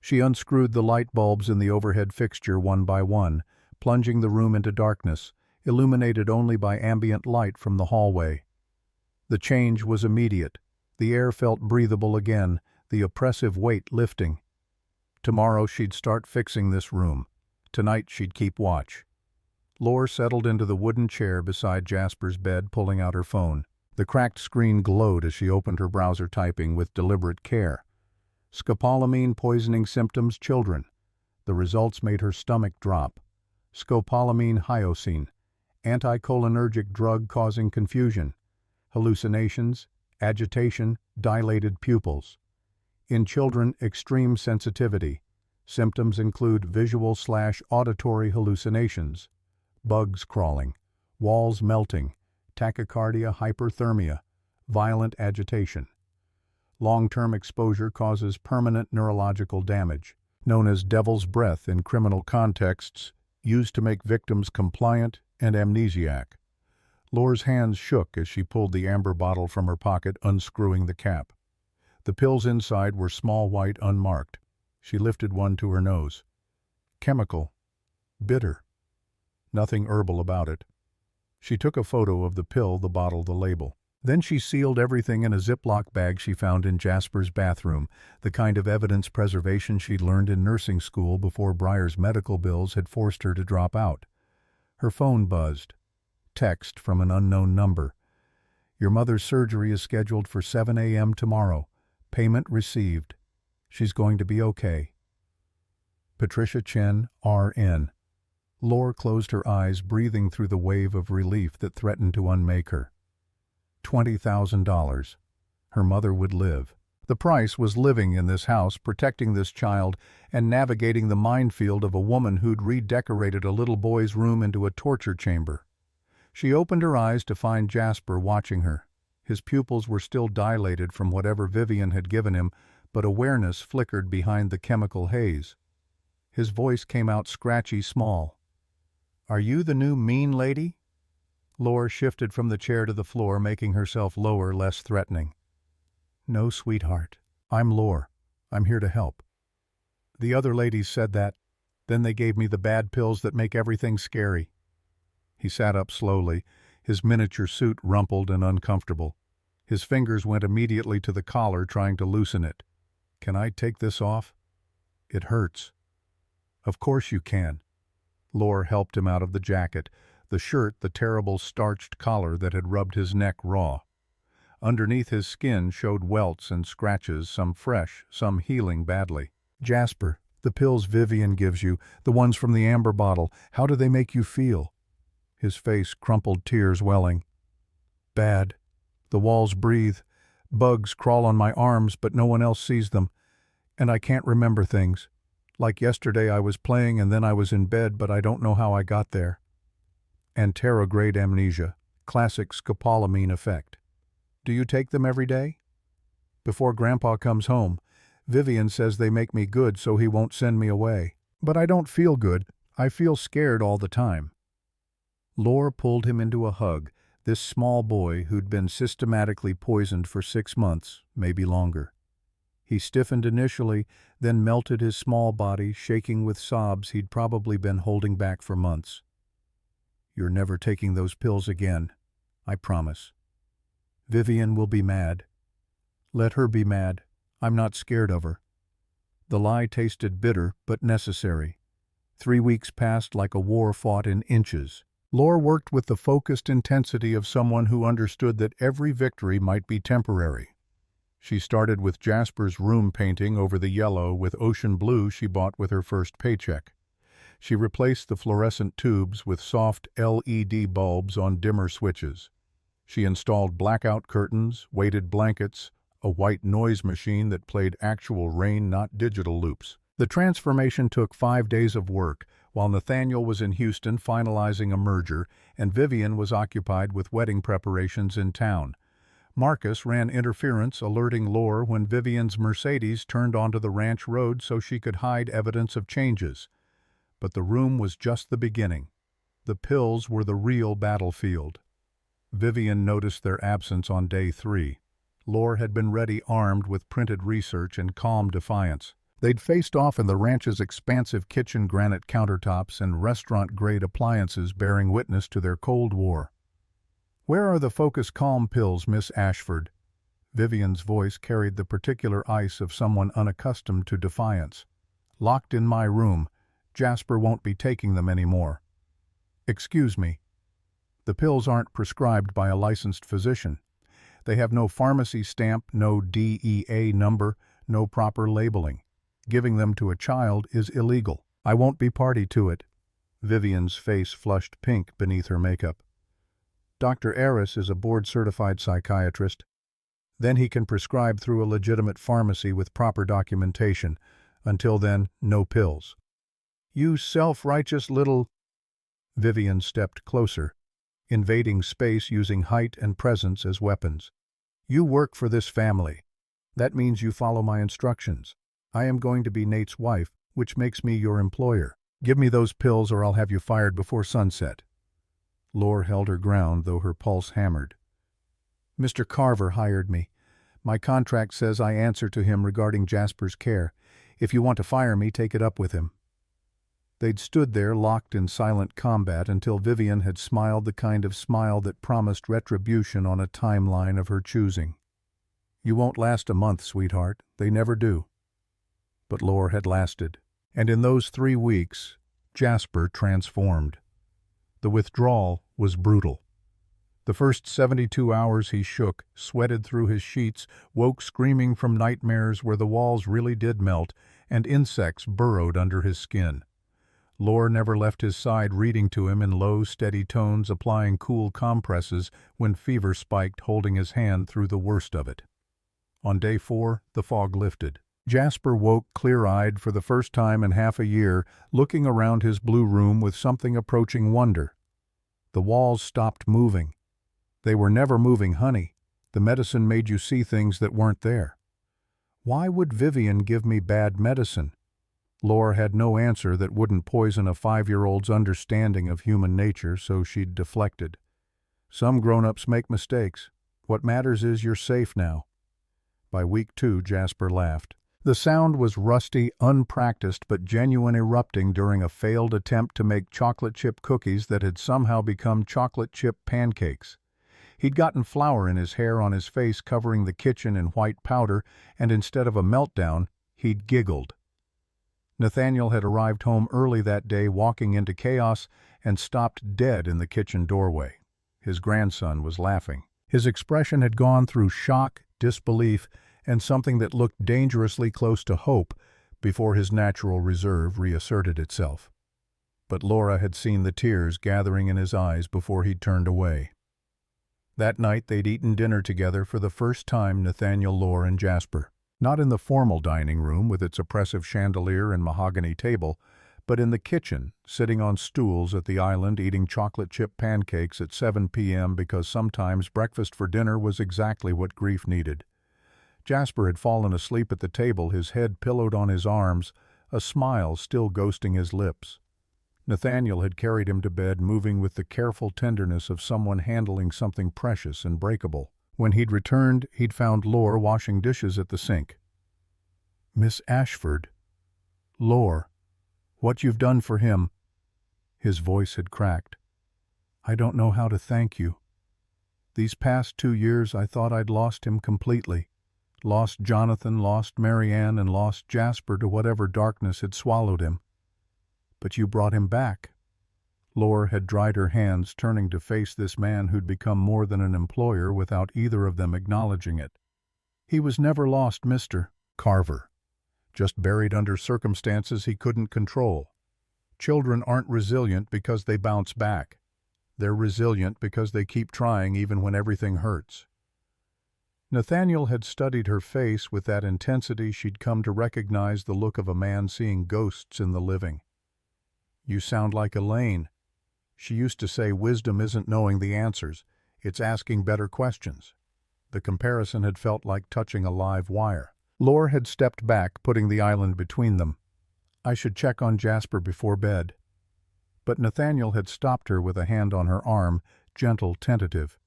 She unscrewed the light bulbs in the overhead fixture one by one, plunging the room into darkness, illuminated only by ambient light from the hallway. The change was immediate. The air felt breathable again, the oppressive weight lifting. Tomorrow she'd start fixing this room. Tonight she'd keep watch. Lore settled into the wooden chair beside Jasper's bed, pulling out her phone. The cracked screen glowed as she opened her browser, typing with deliberate care. Scopolamine poisoning symptoms, children. The results made her stomach drop. Scopolamine hyoscine, anticholinergic drug causing confusion, hallucinations, agitation, dilated pupils. In children, extreme sensitivity. Symptoms include visual/auditory hallucinations, bugs crawling, walls melting, tachycardia, hyperthermia, violent agitation. Long-term exposure causes permanent neurological damage, known as devil's breath in criminal contexts, used to make victims compliant and amnesiac. Lore's hands shook as she pulled the amber bottle from her pocket, unscrewing the cap. The pills inside were small, white, unmarked. She lifted one to her nose. Chemical. Bitter. Nothing herbal about it. She took a photo of the pill, the bottle, the label. Then she sealed everything in a Ziploc bag she found in Jasper's bathroom, the kind of evidence preservation she'd learned in nursing school before Breyer's medical bills had forced her to drop out. Her phone buzzed. Text from an unknown number. Your mother's surgery is scheduled for 7 a.m. tomorrow. Payment received. She's going to be okay. Patricia Chen, R.N. Lore closed her eyes, breathing through the wave of relief that threatened to unmake her. $20,000. Her mother would live. The price was living in this house, protecting this child, and navigating the minefield of a woman who'd redecorated a little boy's room into a torture chamber. She opened her eyes to find Jasper watching her. His pupils were still dilated from whatever Vivian had given him, but awareness flickered behind the chemical haze. His voice came out scratchy small. "Are you the new mean lady?" Lore shifted from the chair to the floor, making herself lower, less threatening. "No, sweetheart. I'm Lore. I'm here to help." "The other ladies said that. Then they gave me the bad pills that make everything scary." He sat up slowly, his miniature suit rumpled and uncomfortable. His fingers went immediately to the collar, trying to loosen it. "Can I take this off? It hurts." "Of course you can." Lore helped him out of the jacket, the shirt, the terrible starched collar that had rubbed his neck raw. Underneath his skin showed welts and scratches, some fresh, some healing badly. "Jasper, the pills Vivian gives you, the ones from the amber bottle, how do they make you feel?" His face crumpled, tears welling. "Bad. The walls breathe. Bugs crawl on my arms, but no one else sees them. And I can't remember things. Like yesterday I was playing and then I was in bed, but I don't know how I got there." Anterograde amnesia, classic scopolamine effect. "Do you take them every day?" "Before Grandpa comes home. Vivian says they make me good so he won't send me away. But I don't feel good. I feel scared all the time." Lore pulled him into a hug, this small boy who'd been systematically poisoned for 6 months, maybe longer. He stiffened initially, then melted his small body, shaking with sobs he'd probably been holding back for months. "You're never taking those pills again. I promise. Vivian will be mad. Let her be mad. I'm not scared of her." The lie tasted bitter, but necessary. 3 weeks passed like a war fought in inches. Lore worked with the focused intensity of someone who understood that every victory might be temporary. She started with Jasper's room painting over the yellow with ocean blue she bought with her first paycheck. She replaced the fluorescent tubes with soft LED bulbs on dimmer switches. She installed blackout curtains, weighted blankets, a white noise machine that played actual rain, not digital loops. The transformation took 5 days of work, while Nathaniel was in Houston finalizing a merger, and Vivian was occupied with wedding preparations in town. Marcus ran interference, alerting Lore when Vivian's Mercedes turned onto the ranch road so she could hide evidence of changes. But the room was just the beginning. The pills were the real battlefield. Vivian noticed their absence on day 3. Lore had been ready, armed with printed research and calm defiance. They'd faced off in the ranch's expansive kitchen, granite countertops, and restaurant-grade appliances bearing witness to their Cold War. "Where are the Focus Calm pills, Miss Ashford?" Vivian's voice carried the particular ice of someone unaccustomed to defiance. "Locked in my room. Jasper won't be taking them anymore." "Excuse me. The pills aren't prescribed by a licensed physician. They have no pharmacy stamp, no DEA number, no proper labeling. Giving them to a child is illegal. I won't be party to it." Vivian's face flushed pink beneath her makeup. "Dr. Aris is a board-certified psychiatrist. Then he can prescribe through a legitimate pharmacy with proper documentation. Until then, no pills." "You self-righteous little—" Vivian stepped closer, invading space using height and presence as weapons. "You work for this family. That means you follow my instructions. I am going to be Nate's wife, which makes me your employer. Give me those pills or I'll have you fired before sunset." Lore held her ground, though her pulse hammered. "Mr. Carver hired me. My contract says I answer to him regarding Jasper's care. If you want to fire me, take it up with him." They'd stood there locked in silent combat until Vivian had smiled the kind of smile that promised retribution on a timeline of her choosing. "You won't last a month, sweetheart. They never do." But Lore had lasted. And in those 3 weeks, Jasper transformed. The withdrawal was brutal. The first 72 hours he shook, sweated through his sheets, woke screaming from nightmares where the walls really did melt, and insects burrowed under his skin. Lore never left his side, reading to him in low, steady tones, applying cool compresses when fever spiked, holding his hand through the worst of it. On day 4, the fog lifted. Jasper woke clear-eyed for the first time in half a year, looking around his blue room with something approaching wonder. The walls stopped moving. They were never moving, honey. The medicine made you see things that weren't there. Why would Vivian give me bad medicine? Lore had no answer that wouldn't poison a 5-year-old's understanding of human nature, so she'd deflected. Some grown-ups make mistakes. What matters is you're safe now. By week 2, Jasper laughed. The sound was rusty, unpracticed, but genuine, erupting during a failed attempt to make chocolate chip cookies that had somehow become chocolate chip pancakes. He'd gotten flour in his hair, on his face, covering the kitchen in white powder, and instead of a meltdown, he'd giggled. Nathaniel had arrived home early that day, walking into chaos, and stopped dead in the kitchen doorway. His grandson was laughing. His expression had gone through shock, disbelief, and something that looked dangerously close to hope before his natural reserve reasserted itself. But Laura had seen the tears gathering in his eyes before he'd turned away. That night they'd eaten dinner together for the first time, Nathaniel, Lore, and Jasper. Not in the formal dining room with its oppressive chandelier and mahogany table, but in the kitchen, sitting on stools at the island, eating chocolate chip pancakes at 7 p.m. because sometimes breakfast for dinner was exactly what grief needed. Jasper had fallen asleep at the table, his head pillowed on his arms, a smile still ghosting his lips. Nathaniel had carried him to bed, moving with the careful tenderness of someone handling something precious and breakable. When he'd returned, he'd found Lore washing dishes at the sink. "Miss Ashford. Lore, what you've done for him." His voice had cracked. "I don't know how to thank you. These past 2 years I thought I'd lost him completely. Lost Jonathan, lost Marianne, and lost Jasper to whatever darkness had swallowed him. But you brought him back." Lore had dried her hands, turning to face this man who'd become more than an employer without either of them acknowledging it. "He was never lost, Mr. Carver. Just buried under circumstances he couldn't control. Children aren't resilient because they bounce back. They're resilient because they keep trying even when everything hurts." Nathaniel had studied her face with that intensity she'd come to recognize the look of a man seeing ghosts in the living. "You sound like Elaine. She used to say wisdom isn't knowing the answers, it's asking better questions." The comparison had felt like touching a live wire. Lore had stepped back, putting the island between them. "I should check on Jasper before bed." But Nathaniel had stopped her with a hand on her arm, gentle, tentative.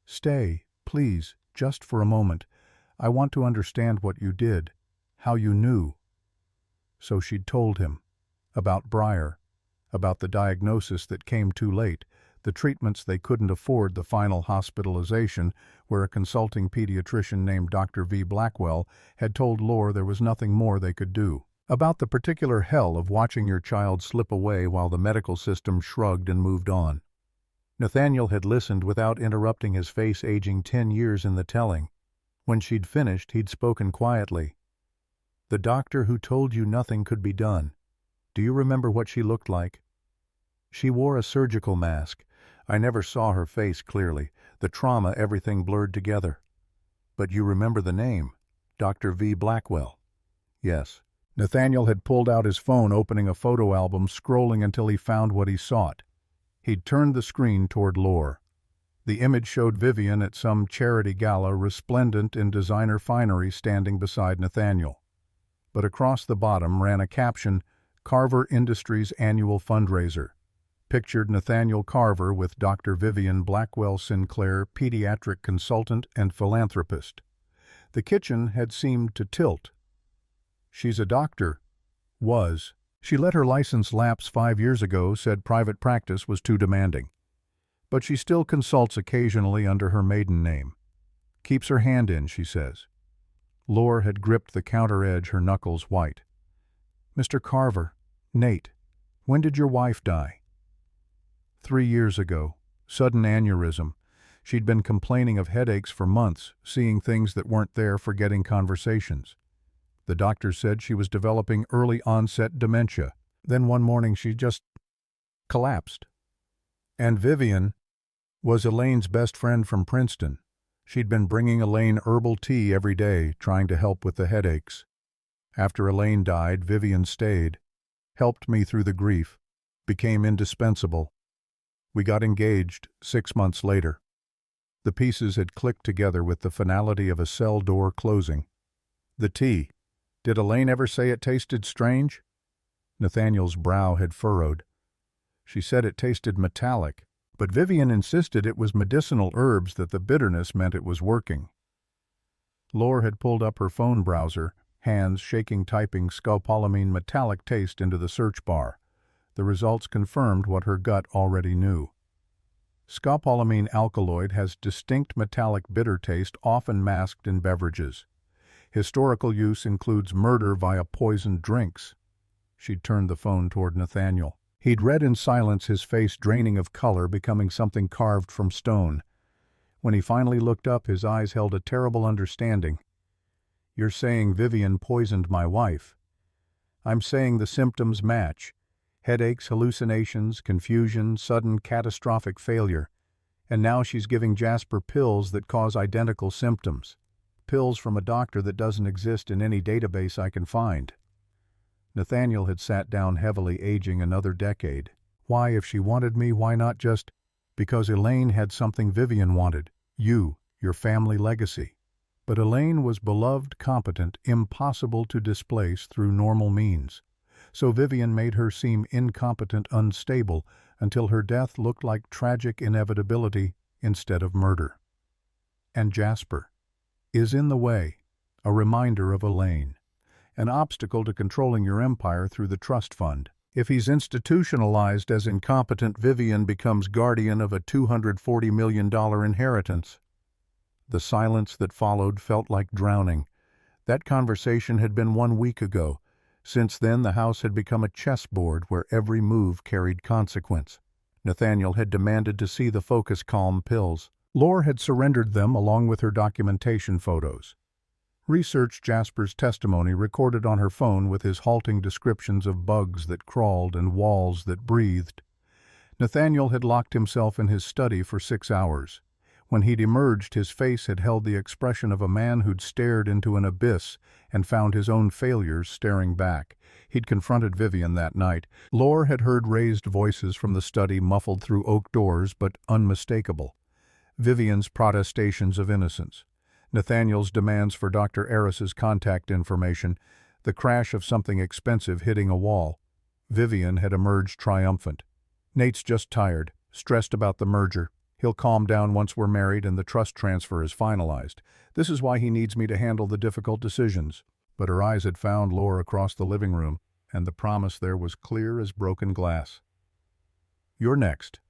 "Stay, please, just for a moment. I want to understand what you did, how you knew." So she'd told him. About Briar. About the diagnosis that came too late, the treatments they couldn't afford, the final hospitalization, where a consulting pediatrician named Dr. V. Blackwell had told Lore there was nothing more they could do. About the particular hell of watching your child slip away while the medical system shrugged and moved on. Nathaniel had listened without interrupting, his face aging 10 years in the telling. When she'd finished, he'd spoken quietly. "The doctor who told you nothing could be done. Do you remember what she looked like?" "She wore a surgical mask. I never saw her face clearly. The trauma, everything blurred together." "But you remember the name? Dr. V. Blackwell?" "Yes." Nathaniel had pulled out his phone, opening a photo album, scrolling until he found what he sought. He'd turned the screen toward Lore. The image showed Vivian at some charity gala, resplendent in designer finery, standing beside Nathaniel. But across the bottom ran a caption, "Carver Industries Annual Fundraiser." Pictured Nathaniel Carver with Dr. Vivian Blackwell Sinclair, pediatric consultant and philanthropist. The kitchen had seemed to tilt. "She's a doctor." Was. She let her license lapse 5 years ago, said private practice was too demanding. But she still consults occasionally under her maiden name. Keeps her hand in, she says. Lore had gripped the counter edge, her knuckles white. "Mr. Carver, Nate, when did your wife die?" 3 years ago. Sudden aneurysm. She'd been complaining of headaches for months, seeing things that weren't there, forgetting conversations. The doctor said she was developing early onset dementia. Then one morning she just collapsed. And Vivian was Elaine's best friend from Princeton. She'd been bringing Elaine herbal tea every day, trying to help with the headaches. After Elaine died, Vivian stayed, helped me through the grief, became indispensable. We got engaged 6 months later. The pieces had clicked together with the finality of a cell door closing. The tea. Did Elaine ever say it tasted strange? Nathaniel's brow had furrowed. She said it tasted metallic, but Vivian insisted it was medicinal herbs, that the bitterness meant it was working. Laure had pulled up her phone browser, hands shaking, typing scopolamine metallic taste into the search bar. The results confirmed what her gut already knew. Scopolamine alkaloid has distinct metallic bitter taste, often masked in beverages. Historical use includes murder via poisoned drinks. She'd turned the phone toward Nathaniel. He'd read in silence, his face draining of color, becoming something carved from stone. When he finally looked up, his eyes held a terrible understanding. "You're saying Vivian poisoned my wife." "I'm saying the symptoms match. Headaches, hallucinations, confusion, sudden catastrophic failure. And now she's giving Jasper pills that cause identical symptoms. Pills from a doctor that doesn't exist in any database I can find." Nathaniel had sat down heavily, aging another decade. Why, if she wanted me, why not just... Because Elaine had something Vivian wanted. You, your family legacy. But Elaine was beloved, competent, impossible to displace through normal means. So Vivian made her seem incompetent, unstable, until her death looked like tragic inevitability instead of murder. And Jasper is in the way, a reminder of Elaine, an obstacle to controlling your empire through the trust fund. If he's institutionalized as incompetent, Vivian becomes guardian of a $240 million inheritance. The silence that followed felt like drowning. That conversation had been 1 week ago. Since then, the house had become a chessboard where every move carried consequence. Nathaniel had demanded to see the Focus Calm pills. Laure had surrendered them along with her documentation photos. Researched Jasper's testimony recorded on her phone with his halting descriptions of bugs that crawled and walls that breathed. Nathaniel had locked himself in his study for 6 hours. When he'd emerged, his face had held the expression of a man who'd stared into an abyss and found his own failures staring back. He'd confronted Vivian that night. Laure had heard raised voices from the study, muffled through oak doors but unmistakable. Vivian's protestations of innocence. Nathaniel's demands for Dr. Eris's contact information. The crash of something expensive hitting a wall. Vivian had emerged triumphant. "Nate's just tired, stressed about the merger. He'll calm down once we're married and the trust transfer is finalized. This is why he needs me to handle the difficult decisions." But her eyes had found Laure across the living room, and the promise there was clear as broken glass. "You're next."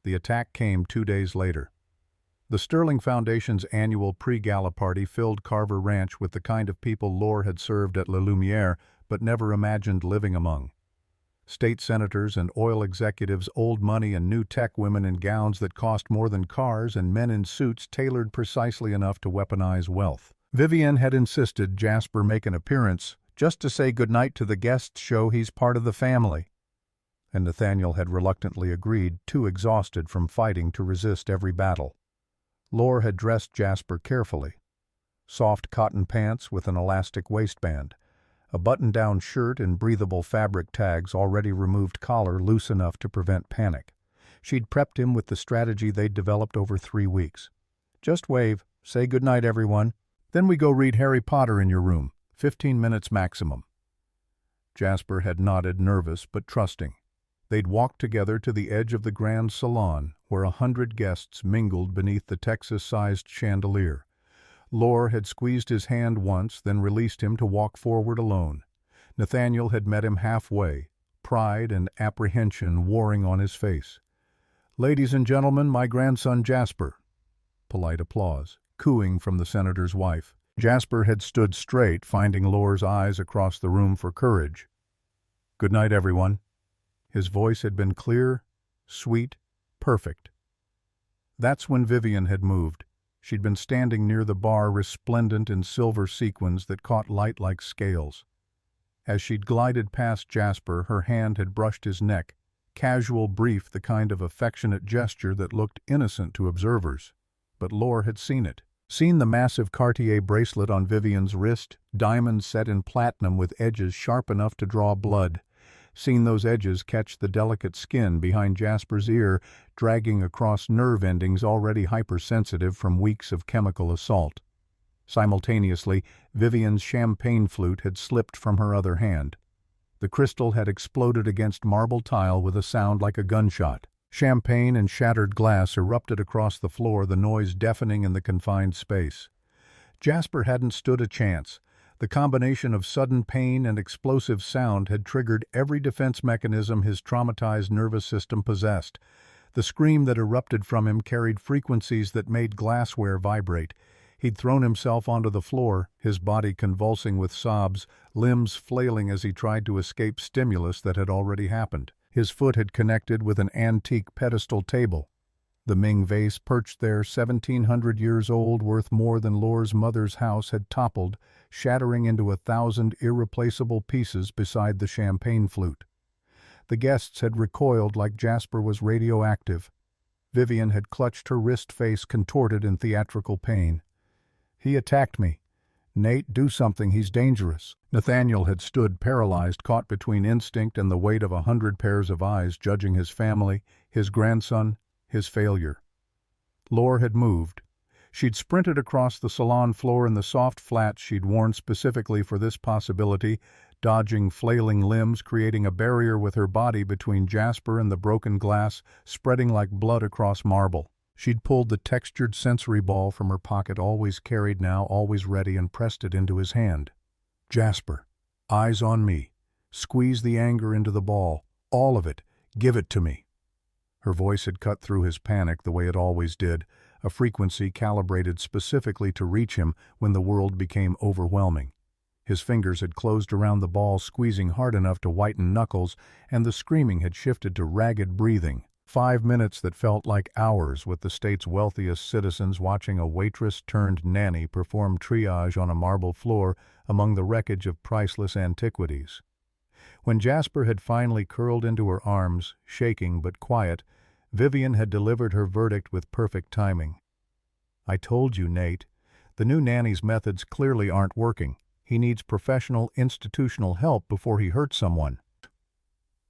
The attack came 2 days later. The Sterling Foundation's annual pre-gala party filled Carver Ranch with the kind of people Laure had served at La Lumiere but never imagined living among. State senators and oil executives, old money and new tech, women in gowns that cost more than cars, and men in suits tailored precisely enough to weaponize wealth. Vivian had insisted Jasper make an appearance just to say goodnight to the guests, show he's part of the family. And Nathaniel had reluctantly agreed, too exhausted from fighting to resist every battle. Laure had dressed Jasper carefully. Soft cotton pants with an elastic waistband, a button-down shirt and breathable fabric tags, already removed collar loose enough to prevent panic. She'd prepped him with the strategy they'd developed over 3 weeks. "Just wave, say goodnight everyone, then we go read Harry Potter in your room, 15 minutes maximum." Jasper had nodded, nervous but trusting. They'd walked together to the edge of the grand salon, where 100 guests mingled beneath the Texas-sized chandelier. Laure had squeezed his hand once, then released him to walk forward alone. Nathaniel had met him halfway, pride and apprehension warring on his face. "Ladies and gentlemen, my grandson Jasper." Polite applause, cooing from the senator's wife. Jasper had stood straight, finding Laure's eyes across the room for courage. "Good night, everyone." His voice had been clear, sweet, perfect. That's when Vivian had moved. She'd been standing near the bar, resplendent in silver sequins that caught light like scales. As she'd glided past Jasper, her hand had brushed his neck, casual, brief, the kind of affectionate gesture that looked innocent to observers. But Lore had seen it. Seen the massive Cartier bracelet on Vivian's wrist, diamonds set in platinum with edges sharp enough to draw blood. Seen those edges catch the delicate skin behind Jasper's ear, dragging across nerve endings already hypersensitive from weeks of chemical assault. Simultaneously, Vivian's champagne flute had slipped from her other hand. The crystal had exploded against marble tile with a sound like a gunshot. Champagne and shattered glass erupted across the floor, the noise deafening in the confined space. Jasper hadn't stood a chance. The combination of sudden pain and explosive sound had triggered every defense mechanism his traumatized nervous system possessed. The scream that erupted from him carried frequencies that made glassware vibrate. He'd thrown himself onto the floor, his body convulsing with sobs, limbs flailing as he tried to escape stimulus that had already happened. His foot had connected with an antique pedestal table. The Ming vase perched there, 1,700 years old, worth more than Lore's mother's house, had toppled, shattering into 1,000 irreplaceable pieces beside the champagne flute. The guests had recoiled like Jasper was radioactive. Vivian had clutched her wrist, face contorted in theatrical pain. "He attacked me. Nate, do something, he's dangerous." Nathaniel had stood paralyzed, caught between instinct and the weight of 100 pairs of eyes judging his family, his grandson, his failure. Lore had moved. She'd sprinted across the salon floor in the soft flats she'd worn specifically for this possibility, dodging flailing limbs, creating a barrier with her body between Jasper and the broken glass, spreading like blood across marble. She'd pulled the textured sensory ball from her pocket, always carried now, always ready, and pressed it into his hand. "Jasper, eyes on me. Squeeze the anger into the ball. All of it. Give it to me." Her voice had cut through his panic the way it always did, a frequency calibrated specifically to reach him when the world became overwhelming. His fingers had closed around the ball, squeezing hard enough to whiten knuckles, and the screaming had shifted to ragged breathing. 5 minutes that felt like hours, with the state's wealthiest citizens watching a waitress-turned-nanny perform triage on a marble floor among the wreckage of priceless antiquities. When Jasper had finally curled into her arms, shaking but quiet, Vivian had delivered her verdict with perfect timing. "I told you, Nate. The new nanny's methods clearly aren't working. He needs professional, institutional help before he hurts someone."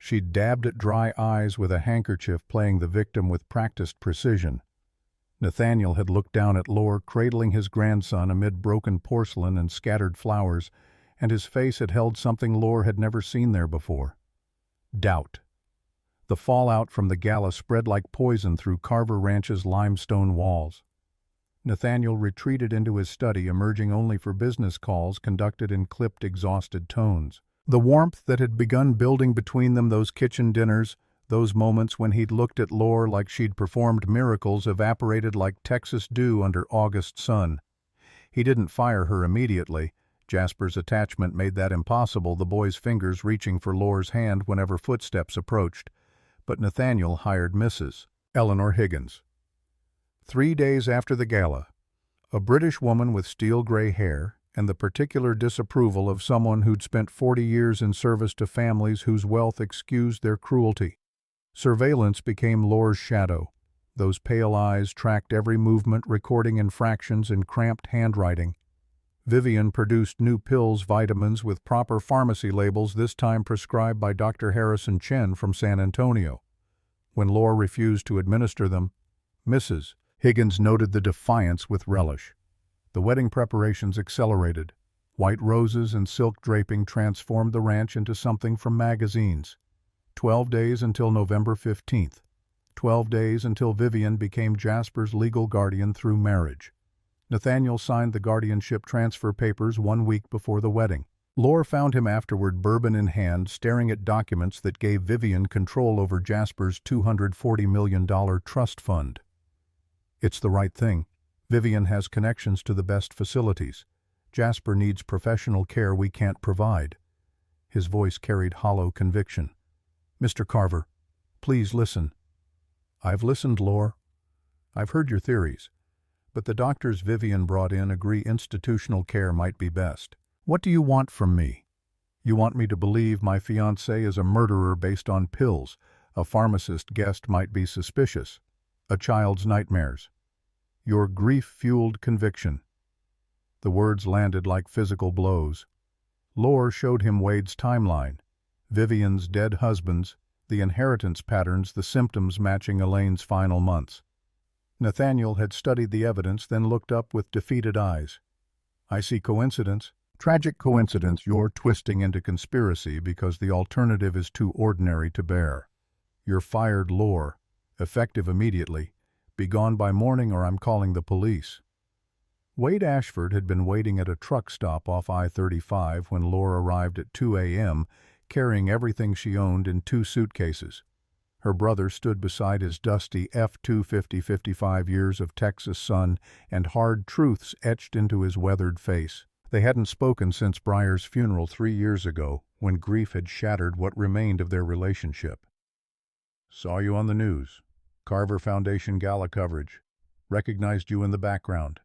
She dabbed at dry eyes with a handkerchief, playing the victim with practiced precision. Nathaniel had looked down at Lore, cradling his grandson amid broken porcelain and scattered flowers, and his face had held something Lore had never seen there before. Doubt. The fallout from the gala spread like poison through Carver Ranch's limestone walls. Nathaniel retreated into his study, emerging only for business calls conducted in clipped, exhausted tones. The warmth that had begun building between them, those kitchen dinners, those moments when he'd looked at Lore like she'd performed miracles, evaporated like Texas dew under August sun. He didn't fire her immediately. Jasper's attachment made that impossible, the boy's fingers reaching for Lore's hand whenever footsteps approached. But Nathaniel hired Mrs. Eleanor Higgins. 3 days after the gala, a British woman with steel-gray hair and the particular disapproval of someone who'd spent 40 years in service to families whose wealth excused their cruelty. Surveillance became Lore's shadow. Those pale eyes tracked every movement, recording infractions in cramped handwriting. Vivian produced new pills, vitamins with proper pharmacy labels, this time prescribed by Dr. Harrison Chen from San Antonio. When Lore refused to administer them, Mrs. Higgins noted the defiance with relish. The wedding preparations accelerated. White roses and silk draping transformed the ranch into something from magazines. 12 days until November 15th. 12 days until Vivian became Jasper's legal guardian through marriage. Nathaniel signed the guardianship transfer papers 1 week before the wedding. Lore found him afterward, bourbon in hand, staring at documents that gave Vivian control over Jasper's $240 million trust fund. "It's the right thing. Vivian has connections to the best facilities. Jasper needs professional care we can't provide." His voice carried hollow conviction. "Mr. Carver, please listen." "I've listened, Lore. I've heard your theories. But the doctors Vivian brought in agree institutional care might be best. What do you want from me?" You want me to believe my fiancé is a murderer based on pills. A pharmacist guessed might be suspicious. A child's nightmares. Your grief-fueled conviction. The words landed like physical blows. Lore showed him Wade's timeline. Vivian's dead husbands, the inheritance patterns, the symptoms matching Elaine's final months. Nathaniel had studied the evidence, then looked up with defeated eyes. I see coincidence. Tragic coincidence you're twisting into conspiracy because the alternative is too ordinary to bear. You're fired, Lore. Effective immediately. Be gone by morning or I'm calling the police. Wade Ashford had been waiting at a truck stop off I-35 when Lore arrived at 2 a.m., carrying everything she owned in 2 suitcases. Her brother stood beside his dusty F-250, 55 years of Texas sun and hard truths etched into his weathered face. They hadn't spoken since Breyer's funeral 3 years ago, when grief had shattered what remained of their relationship. Saw you on the news. Carver Foundation gala coverage. Recognized you in the background.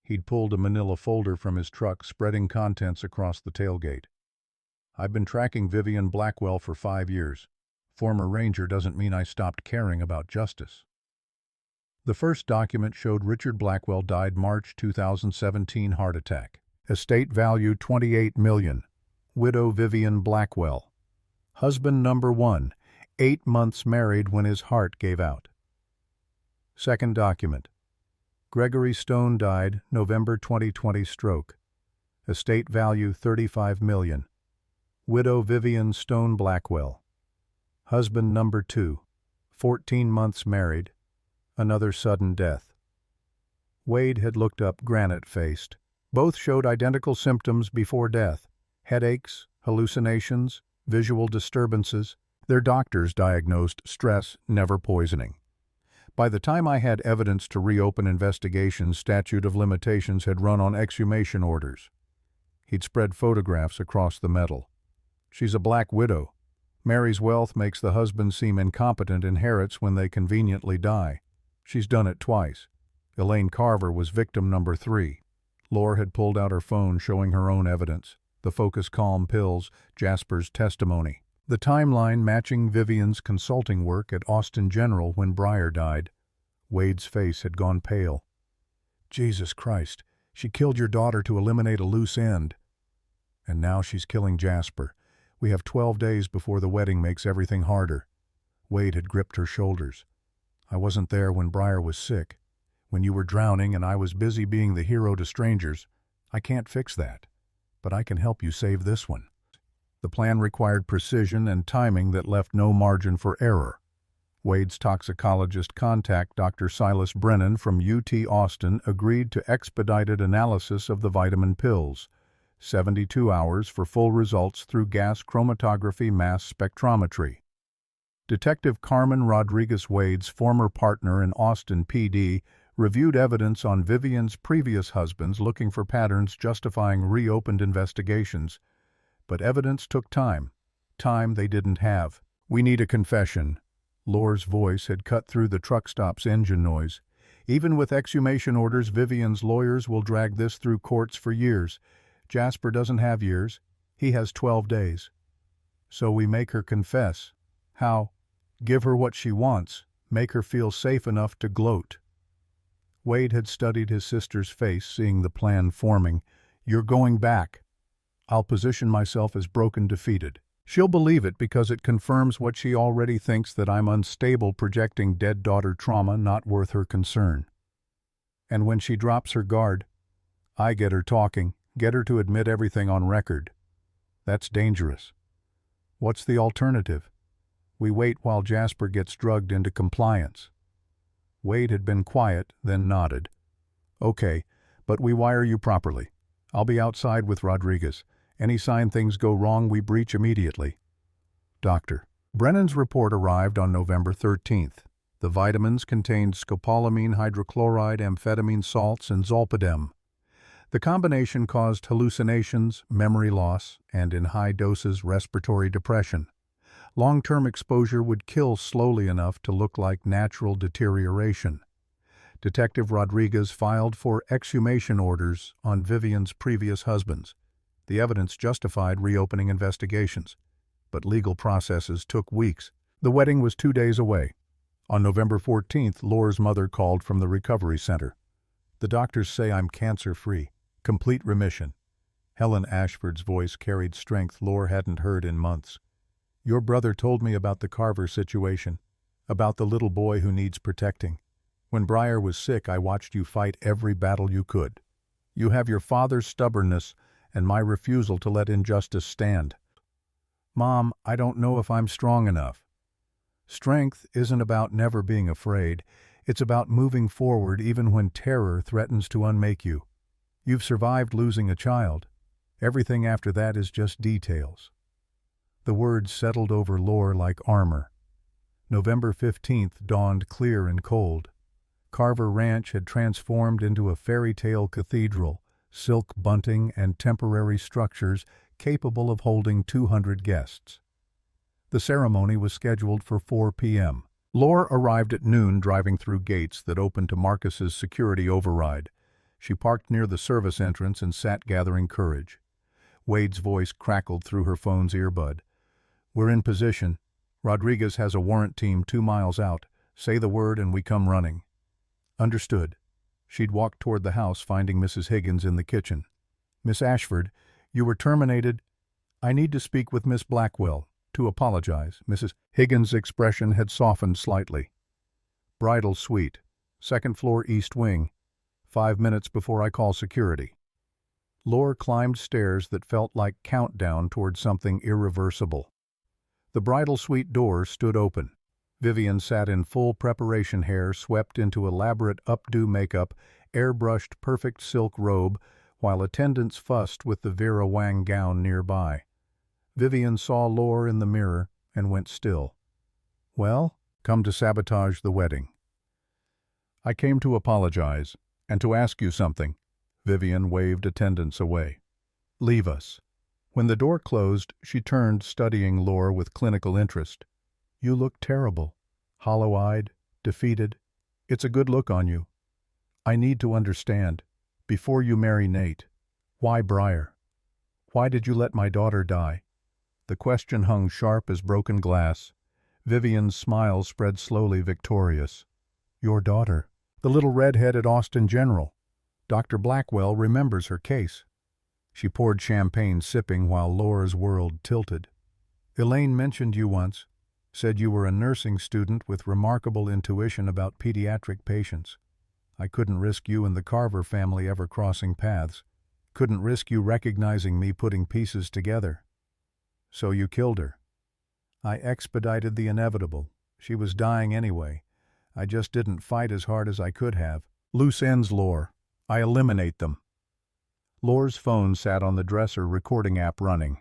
He'd pulled a manila folder from his truck, spreading contents across the tailgate. I've been tracking Vivian Blackwell for 5 years. Former Ranger doesn't mean I stopped caring about justice. The first document showed Richard Blackwell died March 2017 heart attack. Estate value $28 million. Widow Vivian Blackwell. Husband number 1, 8 months married when his heart gave out. Second document. Gregory Stone died November 2020 stroke. Estate value $35 million. Widow Vivian Stone Blackwell. Husband number 2, 14 months married. Another sudden death. Wade had looked up granite-faced. Both showed identical symptoms before death. Headaches, hallucinations, visual disturbances. Their doctors diagnosed stress, never poisoning. By the time I had evidence to reopen investigations, statute of limitations had run on exhumation orders. He'd spread photographs across the metal. She's a black widow. Mary's wealth makes the husband seem incompetent, inherits when they conveniently die. She's done it twice. Elaine Carver was victim number 3. Lore had pulled out her phone, showing her own evidence. The Focus Calm pills, Jasper's testimony. The timeline matching Vivian's consulting work at Austin General when Breyer died. Wade's face had gone pale. Jesus Christ, she killed your daughter to eliminate a loose end. And now she's killing Jasper. We have 12 days before the wedding makes everything harder. Wade had gripped her shoulders. I wasn't there when Breyer was sick. When you were drowning and I was busy being the hero to strangers. I can't fix that. But I can help you save this one. The plan required precision and timing that left no margin for error. Wade's toxicologist contact, Dr. Silas Brennan from UT Austin, agreed to expedited analysis of the vitamin pills. 72 hours for full results through gas chromatography mass spectrometry. Detective Carmen Rodriguez, Wade's former partner in Austin PD, reviewed evidence on Vivian's previous husbands, looking for patterns justifying reopened investigations. But evidence took time. Time they didn't have. We need a confession. Lore's voice had cut through the truck stop's engine noise. Even with exhumation orders, Vivian's lawyers will drag this through courts for years. Jasper doesn't have years. He has 12 days. So we make her confess. How? Give her what she wants. Make her feel safe enough to gloat. Wade had studied his sister's face, seeing the plan forming. You're going back. I'll position myself as broken, defeated. She'll believe it because it confirms what she already thinks, that I'm unstable, projecting dead daughter trauma not worth her concern. And when she drops her guard, I get her talking, get her to admit everything on record. That's dangerous. What's the alternative? We wait while Jasper gets drugged into compliance. Wade had been quiet, then nodded. Okay, but we wire you properly. I'll be outside with Rodriguez. Any sign things go wrong, we breach immediately. Doctor. Brennan's report arrived on November 13th. The vitamins contained scopolamine hydrochloride, amphetamine salts, and zolpidem. The combination caused hallucinations, memory loss, and in high doses respiratory depression. Long-term exposure would kill slowly enough to look like natural deterioration. Detective Rodriguez filed for exhumation orders on Vivian's previous husbands. The evidence justified reopening investigations, but legal processes took weeks. The wedding was 2 days away. On November 14th, Laura's mother called from the recovery center. "The doctors say I'm cancer-free. Complete remission." Helen Ashford's voice carried strength Laura hadn't heard in months. "Your brother told me about the Carver situation, about the little boy who needs protecting. When Briar was sick, I watched you fight every battle you could. You have your father's stubbornness and my refusal to let injustice stand." "Mom, I don't know if I'm strong enough." Strength isn't about never being afraid. It's about moving forward even when terror threatens to unmake you. You've survived losing a child. Everything after that is just details. The words settled over Laura like armor. November 15th dawned clear and cold. Carver Ranch had transformed into a fairy tale cathedral, silk bunting and temporary structures capable of holding 200 guests. The ceremony was scheduled for 4 p.m. Laura arrived at noon driving through gates that opened to Marcus's security override. She parked near the service entrance and sat gathering courage. Wade's voice crackled through her phone's earbud. "We're in position. Rodriguez has a warrant team 2 miles out. Say the word and we come running." "Understood." She'd walked toward the house, finding Mrs. Higgins in the kitchen. "Miss Ashford, you were terminated." "I need to speak with Miss Blackwell, to apologize." Mrs. Higgins' expression had softened slightly. "Bridal suite, 2nd floor east wing. 5 minutes before I call security." Laura climbed stairs that felt like countdown toward something irreversible. The bridal suite door stood open. Vivian sat in full preparation, hair swept into elaborate updo makeup, airbrushed perfect silk robe, while attendants fussed with the Vera Wang gown nearby. Vivian saw Laura in the mirror and went still. "Well, come to sabotage the wedding." "I came to apologize and to ask you something." Vivian waved attendants away. "Leave us." When the door closed, she turned, studying Laura with clinical interest. "You look terrible. Hollow-eyed, defeated. It's a good look on you. I need to understand, before you marry Nate, why Briar? Why did you let my daughter die?" The question hung sharp as broken glass. Vivian's smile spread slowly victorious. "Your daughter, the little redhead at Austin General. Dr. Blackwell remembers her case." She poured champagne, sipping while Laura's world tilted. "Elaine mentioned you once, said you were a nursing student with remarkable intuition about pediatric patients. I couldn't risk you and the Carver family ever crossing paths. Couldn't risk you recognizing me putting pieces together. So you killed her." "I expedited the inevitable. She was dying anyway. I just didn't fight as hard as I could have." "Loose ends, Laura. I eliminate them." Laura's phone sat on the dresser, recording app running.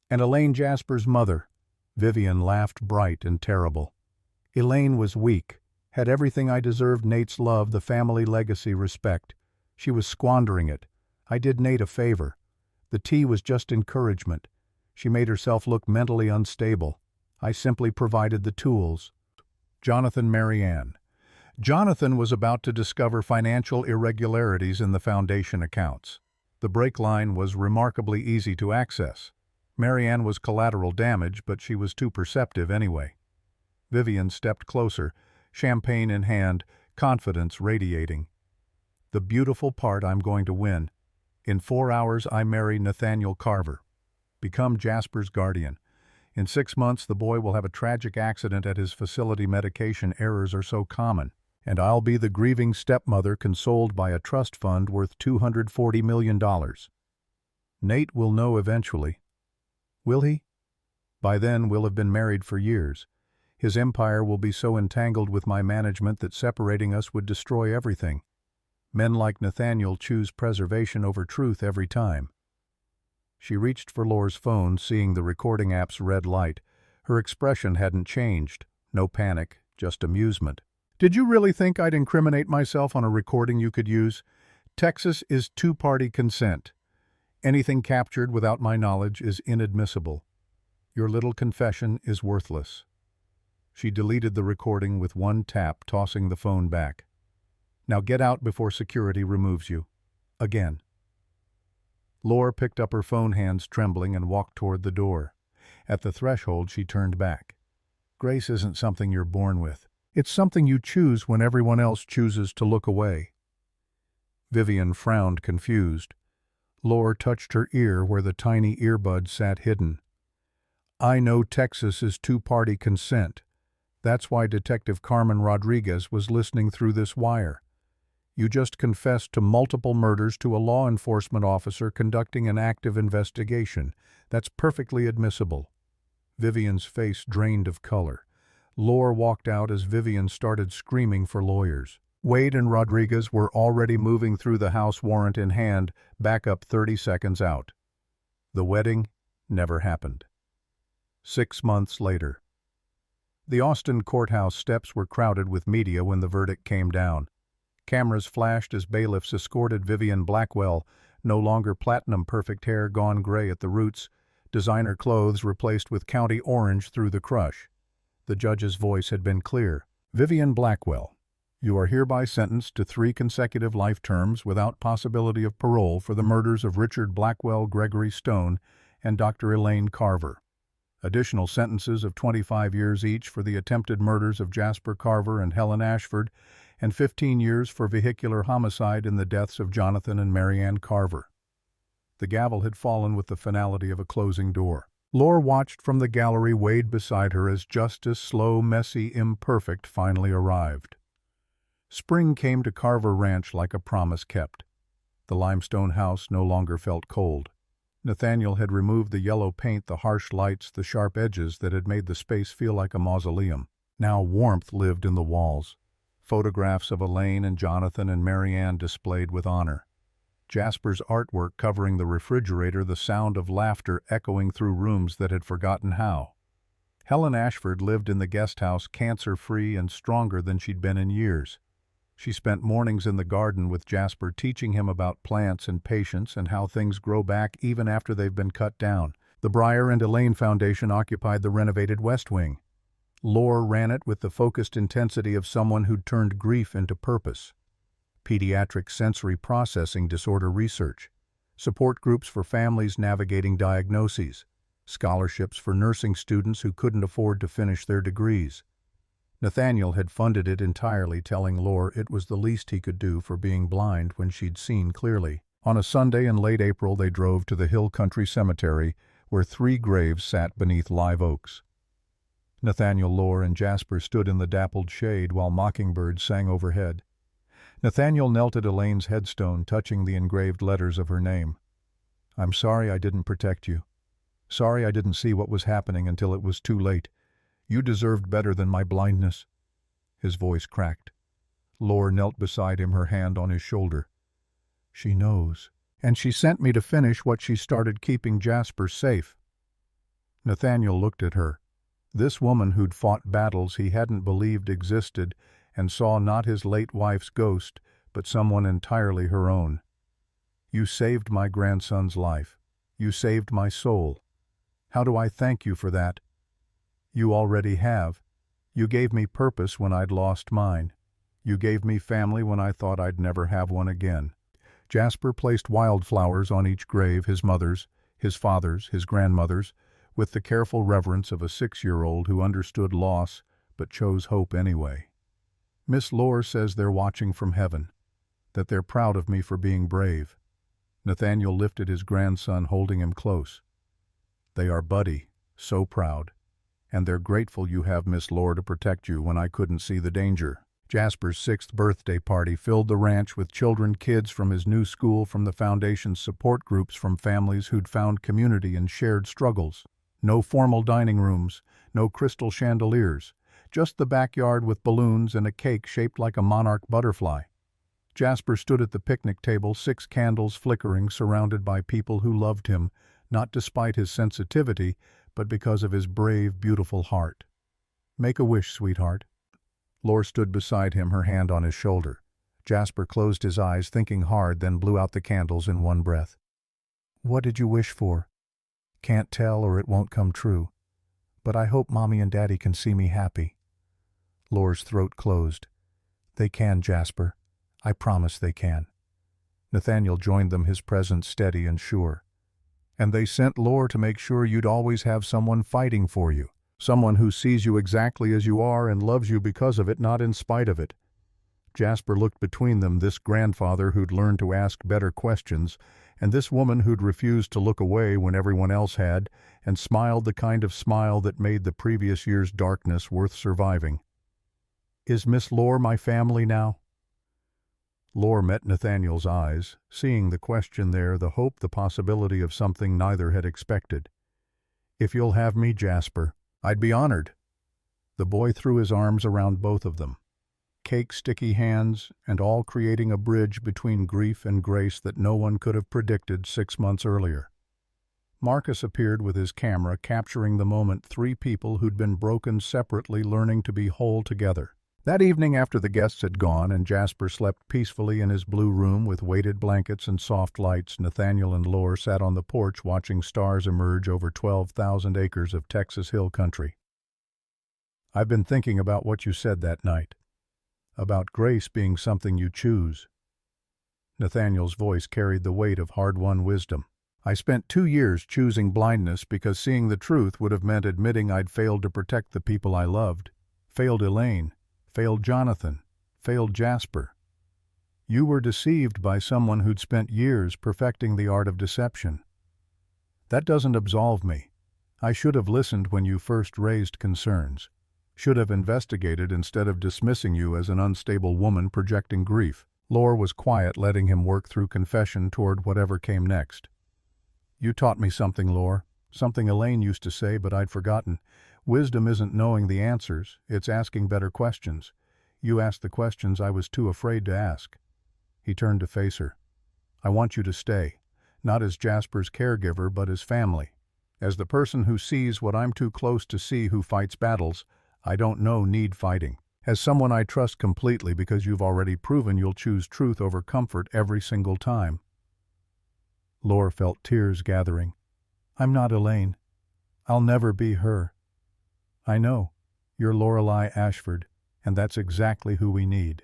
"And Elaine Jasper's mother." Vivian laughed, bright and terrible. "Elaine was weak, had everything I deserved: Nate's love, the family legacy, respect. She was squandering it. I did Nate a favor. The tea was just encouragement. She made herself look mentally unstable. I simply provided the tools." Jonathan Marianne. Jonathan was about to discover financial irregularities in the foundation accounts. The break line was remarkably easy to access. Marianne was collateral damage, but she was too perceptive anyway. Vivian stepped closer, champagne in hand, confidence radiating. "The beautiful part I'm going to win. In 4 hours I marry Nathaniel Carver. Become Jasper's guardian. In 6 months the boy will have a tragic accident at his facility. Medication errors are so common. And I'll be the grieving stepmother consoled by a trust fund worth $240 million. Nate will know eventually. Will he? By then we'll have been married for years. His empire will be so entangled with my management that separating us would destroy everything. Men like Nathaniel choose preservation over truth every time." She reached for Laura's phone, seeing the recording app's red light. Her expression hadn't changed. No panic, just amusement. "Did you really think I'd incriminate myself on a recording you could use? Texas is 2-party consent. Anything captured without my knowledge is inadmissible. Your little confession is worthless." She deleted the recording with one tap, tossing the phone back. "Now get out before security removes you. Again." Laura picked up her phone, hands trembling, and walked toward the door. At the threshold, she turned back. Grace isn't something you're born with. It's something you choose when everyone else chooses to look away. Vivian frowned, confused. Laura touched her ear where the tiny earbud sat hidden. I know Texas is two-party consent. That's why Detective Carmen Rodriguez was listening through this wire. You just confessed to multiple murders to a law enforcement officer conducting an active investigation. That's perfectly admissible. Vivian's face drained of color. Laura walked out as Vivian started screaming for lawyers. Wade and Rodriguez were already moving through the house, warrant in hand, back up 30 seconds out. The wedding never happened. 6 months later. The Austin courthouse steps were crowded with media when the verdict came down. Cameras flashed as bailiffs escorted Vivian Blackwell, no longer platinum perfect hair gone gray at the roots, designer clothes replaced with county orange through the crush. The judge's voice had been clear. Vivian Blackwell, you are hereby sentenced to 3 consecutive life terms without possibility of parole for the murders of Richard Blackwell, Gregory Stone, and Dr. Elaine Carver. Additional sentences of 25 years each for the attempted murders of Jasper Carver and Helen Ashford, and 15 years for vehicular homicide in the deaths of Jonathan and Marianne Carver. The gavel had fallen with the finality of a closing door. Laura watched from the gallery, Wade beside her, as justice, slow, messy, imperfect, finally arrived. Spring came to Carver Ranch like a promise kept. The limestone house no longer felt cold. Nathaniel had removed the yellow paint, the harsh lights, the sharp edges that had made the space feel like a mausoleum. Now warmth lived in the walls. Photographs of Elaine and Jonathan and Marianne displayed with honor. Jasper's artwork covering the refrigerator, the sound of laughter echoing through rooms that had forgotten how. Helen Ashford lived in the guest house, cancer-free and stronger than she'd been in years. She spent mornings in the garden with Jasper, teaching him about plants and patience and how things grow back even after they've been cut down. The Briar and Elaine Foundation occupied the renovated West Wing. Laura ran it with the focused intensity of someone who'd turned grief into purpose. Pediatric sensory processing disorder research, support groups for families navigating diagnoses, scholarships for nursing students who couldn't afford to finish their degrees. Nathaniel had funded it entirely, telling Laura it was the least he could do for being blind when she'd seen clearly. On a Sunday in late April, they drove to the Hill Country Cemetery, where 3 graves sat beneath live oaks. Nathaniel, Laura, and Jasper stood in the dappled shade while mockingbirds sang overhead. Nathaniel knelt at Elaine's headstone, touching the engraved letters of her name. I'm sorry I didn't protect you. Sorry I didn't see what was happening until it was too late. You deserved better than my blindness. His voice cracked. Laura knelt beside him, her hand on his shoulder. She knows. And she sent me to finish what she started, keeping Jasper safe. Nathaniel looked at her. This woman who'd fought battles he hadn't believed existed, and saw not his late wife's ghost, but someone entirely her own. You saved my grandson's life. You saved my soul. How do I thank you for that? You already have. You gave me purpose when I'd lost mine. You gave me family when I thought I'd never have one again. Jasper placed wildflowers on each grave, his mother's, his father's, his grandmother's, with the careful reverence of a 6-year-old who understood loss but chose hope anyway. Miss Laura says they're watching from heaven, that they're proud of me for being brave. Nathaniel lifted his grandson, holding him close. They are, Buddy, so proud, and they're grateful you have Miss Laura to protect you when I couldn't see the danger. Jasper's 6th birthday party filled the ranch with children, kids from his new school, from the foundation's support groups, from families who'd found community and shared struggles. No formal dining rooms, no crystal chandeliers, just the backyard with balloons and a cake shaped like a monarch butterfly. Jasper stood at the picnic table, 6 candles flickering, surrounded by people who loved him, not despite his sensitivity, but because of his brave, beautiful heart. Make a wish, sweetheart. Laura stood beside him, her hand on his shoulder. Jasper closed his eyes, thinking hard, then blew out the candles in one breath. What did you wish for? Can't tell, or it won't come true. But I hope Mommy and Daddy can see me happy. Laura's throat closed. They can, Jasper. I promise they can. Nathaniel joined them, his presence steady and sure. "And they sent Lore to make sure you'd always have someone fighting for you. Someone who sees you exactly as you are and loves you because of it, not in spite of it." Jasper looked between them, this grandfather who'd learned to ask better questions, and this woman who'd refused to look away when everyone else had, and smiled the kind of smile that made the previous year's darkness worth surviving. "Is Miss Lore my family now?" Lore met Nathaniel's eyes, seeing the question there, the hope, the possibility of something neither had expected. "If you'll have me, Jasper, I'd be honored." The boy threw his arms around both of them. Cake-sticky hands, and all creating a bridge between grief and grace that no one could have predicted 6 months earlier. Marcus appeared with his camera, capturing the moment, three people who'd been broken separately learning to be whole together. That evening, after the guests had gone and Jasper slept peacefully in his blue room with weighted blankets and soft lights, Nathaniel and Lore sat on the porch watching stars emerge over 12,000 acres of Texas hill country. "I've been thinking about what you said that night. About grace being something you choose." Nathaniel's voice carried the weight of hard-won wisdom. "I spent 2 years choosing blindness because seeing the truth would have meant admitting I'd failed to protect the people I loved. Failed Elaine, failed Jonathan, failed Jasper. You were deceived by someone who'd spent years perfecting the art of deception. That doesn't absolve me. I should have listened when you first raised concerns. Should have investigated instead of dismissing you as an unstable woman projecting grief." Lore was quiet, letting him work through confession toward whatever came next. "You taught me something, Lore. Something Elaine used to say, but I'd forgotten. Wisdom isn't knowing the answers, it's asking better questions. You asked the questions I was too afraid to ask." He turned to face her. "I want you to stay, not as Jasper's caregiver, but as family. As the person who sees what I'm too close to see, who fights battles I don't know need fighting. As someone I trust completely because you've already proven you'll choose truth over comfort every single time." Lore felt tears gathering. "I'm not Elaine. I'll never be her." "I know. You're Lorelei Ashford, and that's exactly who we need."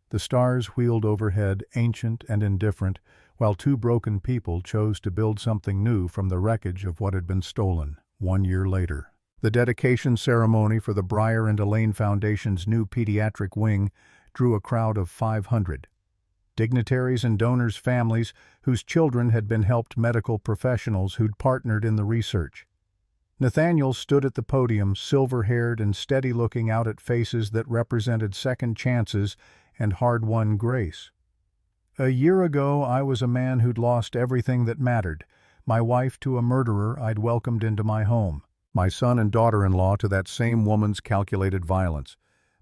The stars wheeled overhead, ancient and indifferent, while two broken people chose to build something new from the wreckage of what had been stolen 1 year later. The dedication ceremony for the Breyer and Elaine Foundation's new pediatric wing drew a crowd of 500. Dignitaries and donors' families whose children had been helped, medical professionals who'd partnered in the research. Nathaniel stood at the podium, silver-haired and steady, looking out at faces that represented second chances and hard-won grace. "A year ago, I was a man who'd lost everything that mattered. My wife to a murderer I'd welcomed into my home. My son and daughter-in-law to that same woman's calculated violence.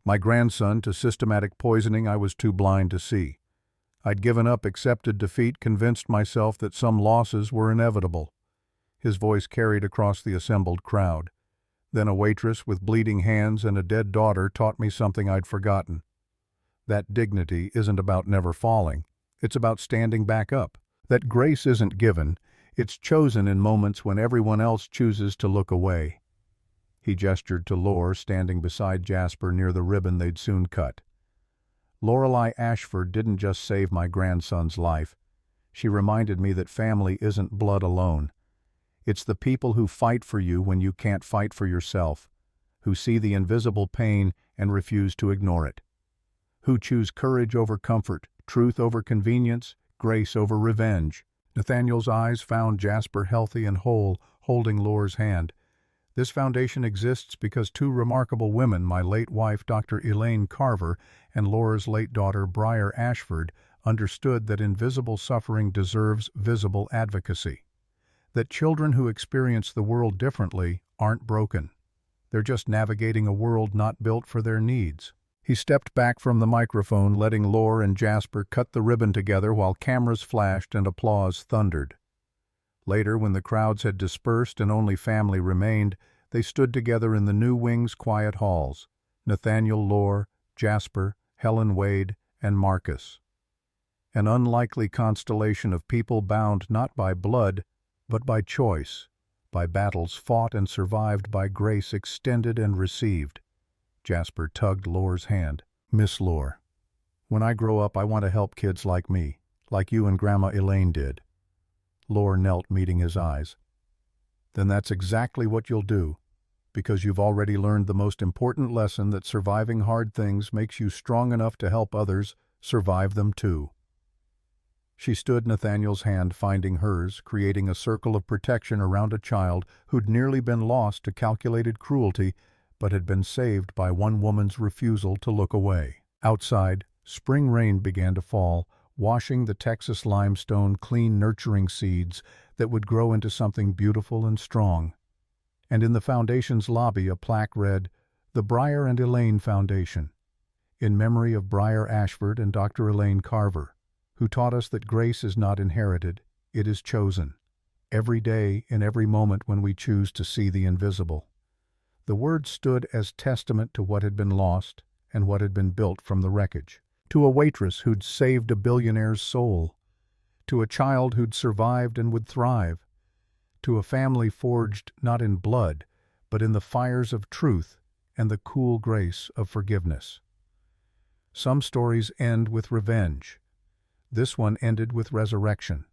My grandson to systematic poisoning I was too blind to see. I'd given up, accepted defeat, convinced myself that some losses were inevitable." His voice carried across the assembled crowd. "Then a waitress with bleeding hands and a dead daughter taught me something I'd forgotten. That dignity isn't about never falling. It's about standing back up. That grace isn't given. It's chosen in moments when everyone else chooses to look away." He gestured to Lore, standing beside Jasper near the ribbon they'd soon cut. "Lorelei Ashford didn't just save my grandson's life. She reminded me that family isn't blood alone. It's the people who fight for you when you can't fight for yourself, who see the invisible pain and refuse to ignore it, who choose courage over comfort, truth over convenience, grace over revenge." Nathaniel's eyes found Jasper healthy and whole, holding Lore's hand. "This foundation exists because two remarkable women, my late wife, Dr. Elaine Carver, and Lore's late daughter, Breyer Ashford, understood that invisible suffering deserves visible advocacy. That children who experience the world differently aren't broken. They're just navigating a world not built for their needs." He stepped back from the microphone, letting Lore and Jasper cut the ribbon together while cameras flashed and applause thundered. Later, when the crowds had dispersed and only family remained, they stood together in the new wing's quiet halls. Nathaniel, Lore, Jasper, Helen Wade, and Marcus. An unlikely constellation of people bound not by blood, but by choice, by battles fought and survived, by grace extended and received. Jasper tugged Lore's hand. "Miss Lore, when I grow up I want to help kids like me. like you and Grandma Elaine did. Lore knelt, meeting his eyes. Then that's exactly what you'll do, because you've already learned the most important lesson, that surviving hard things makes you strong enough to help others survive them too. She stood Nathaniel's hand, finding hers, creating a circle of protection around a child who'd nearly been lost to calculated cruelty, but had been saved by one woman's refusal to look away. Outside, spring rain began to fall, washing the Texas limestone clean, nurturing seeds that would grow into something beautiful and strong. And in the foundation's lobby, a plaque read, "The Briar and Elaine Foundation," in memory of Briar Ashford and Dr. Elaine Carver, who taught us that grace is not inherited, it is chosen. Every day, in every moment when we choose to see the invisible. The word stood as testament to what had been lost and what had been built from the wreckage. To a waitress who'd saved a billionaire's soul. To a child who'd survived and would thrive. To a family forged not in blood, but in the fires of truth and the cool grace of forgiveness. Some stories end with revenge. This one ended with resurrection.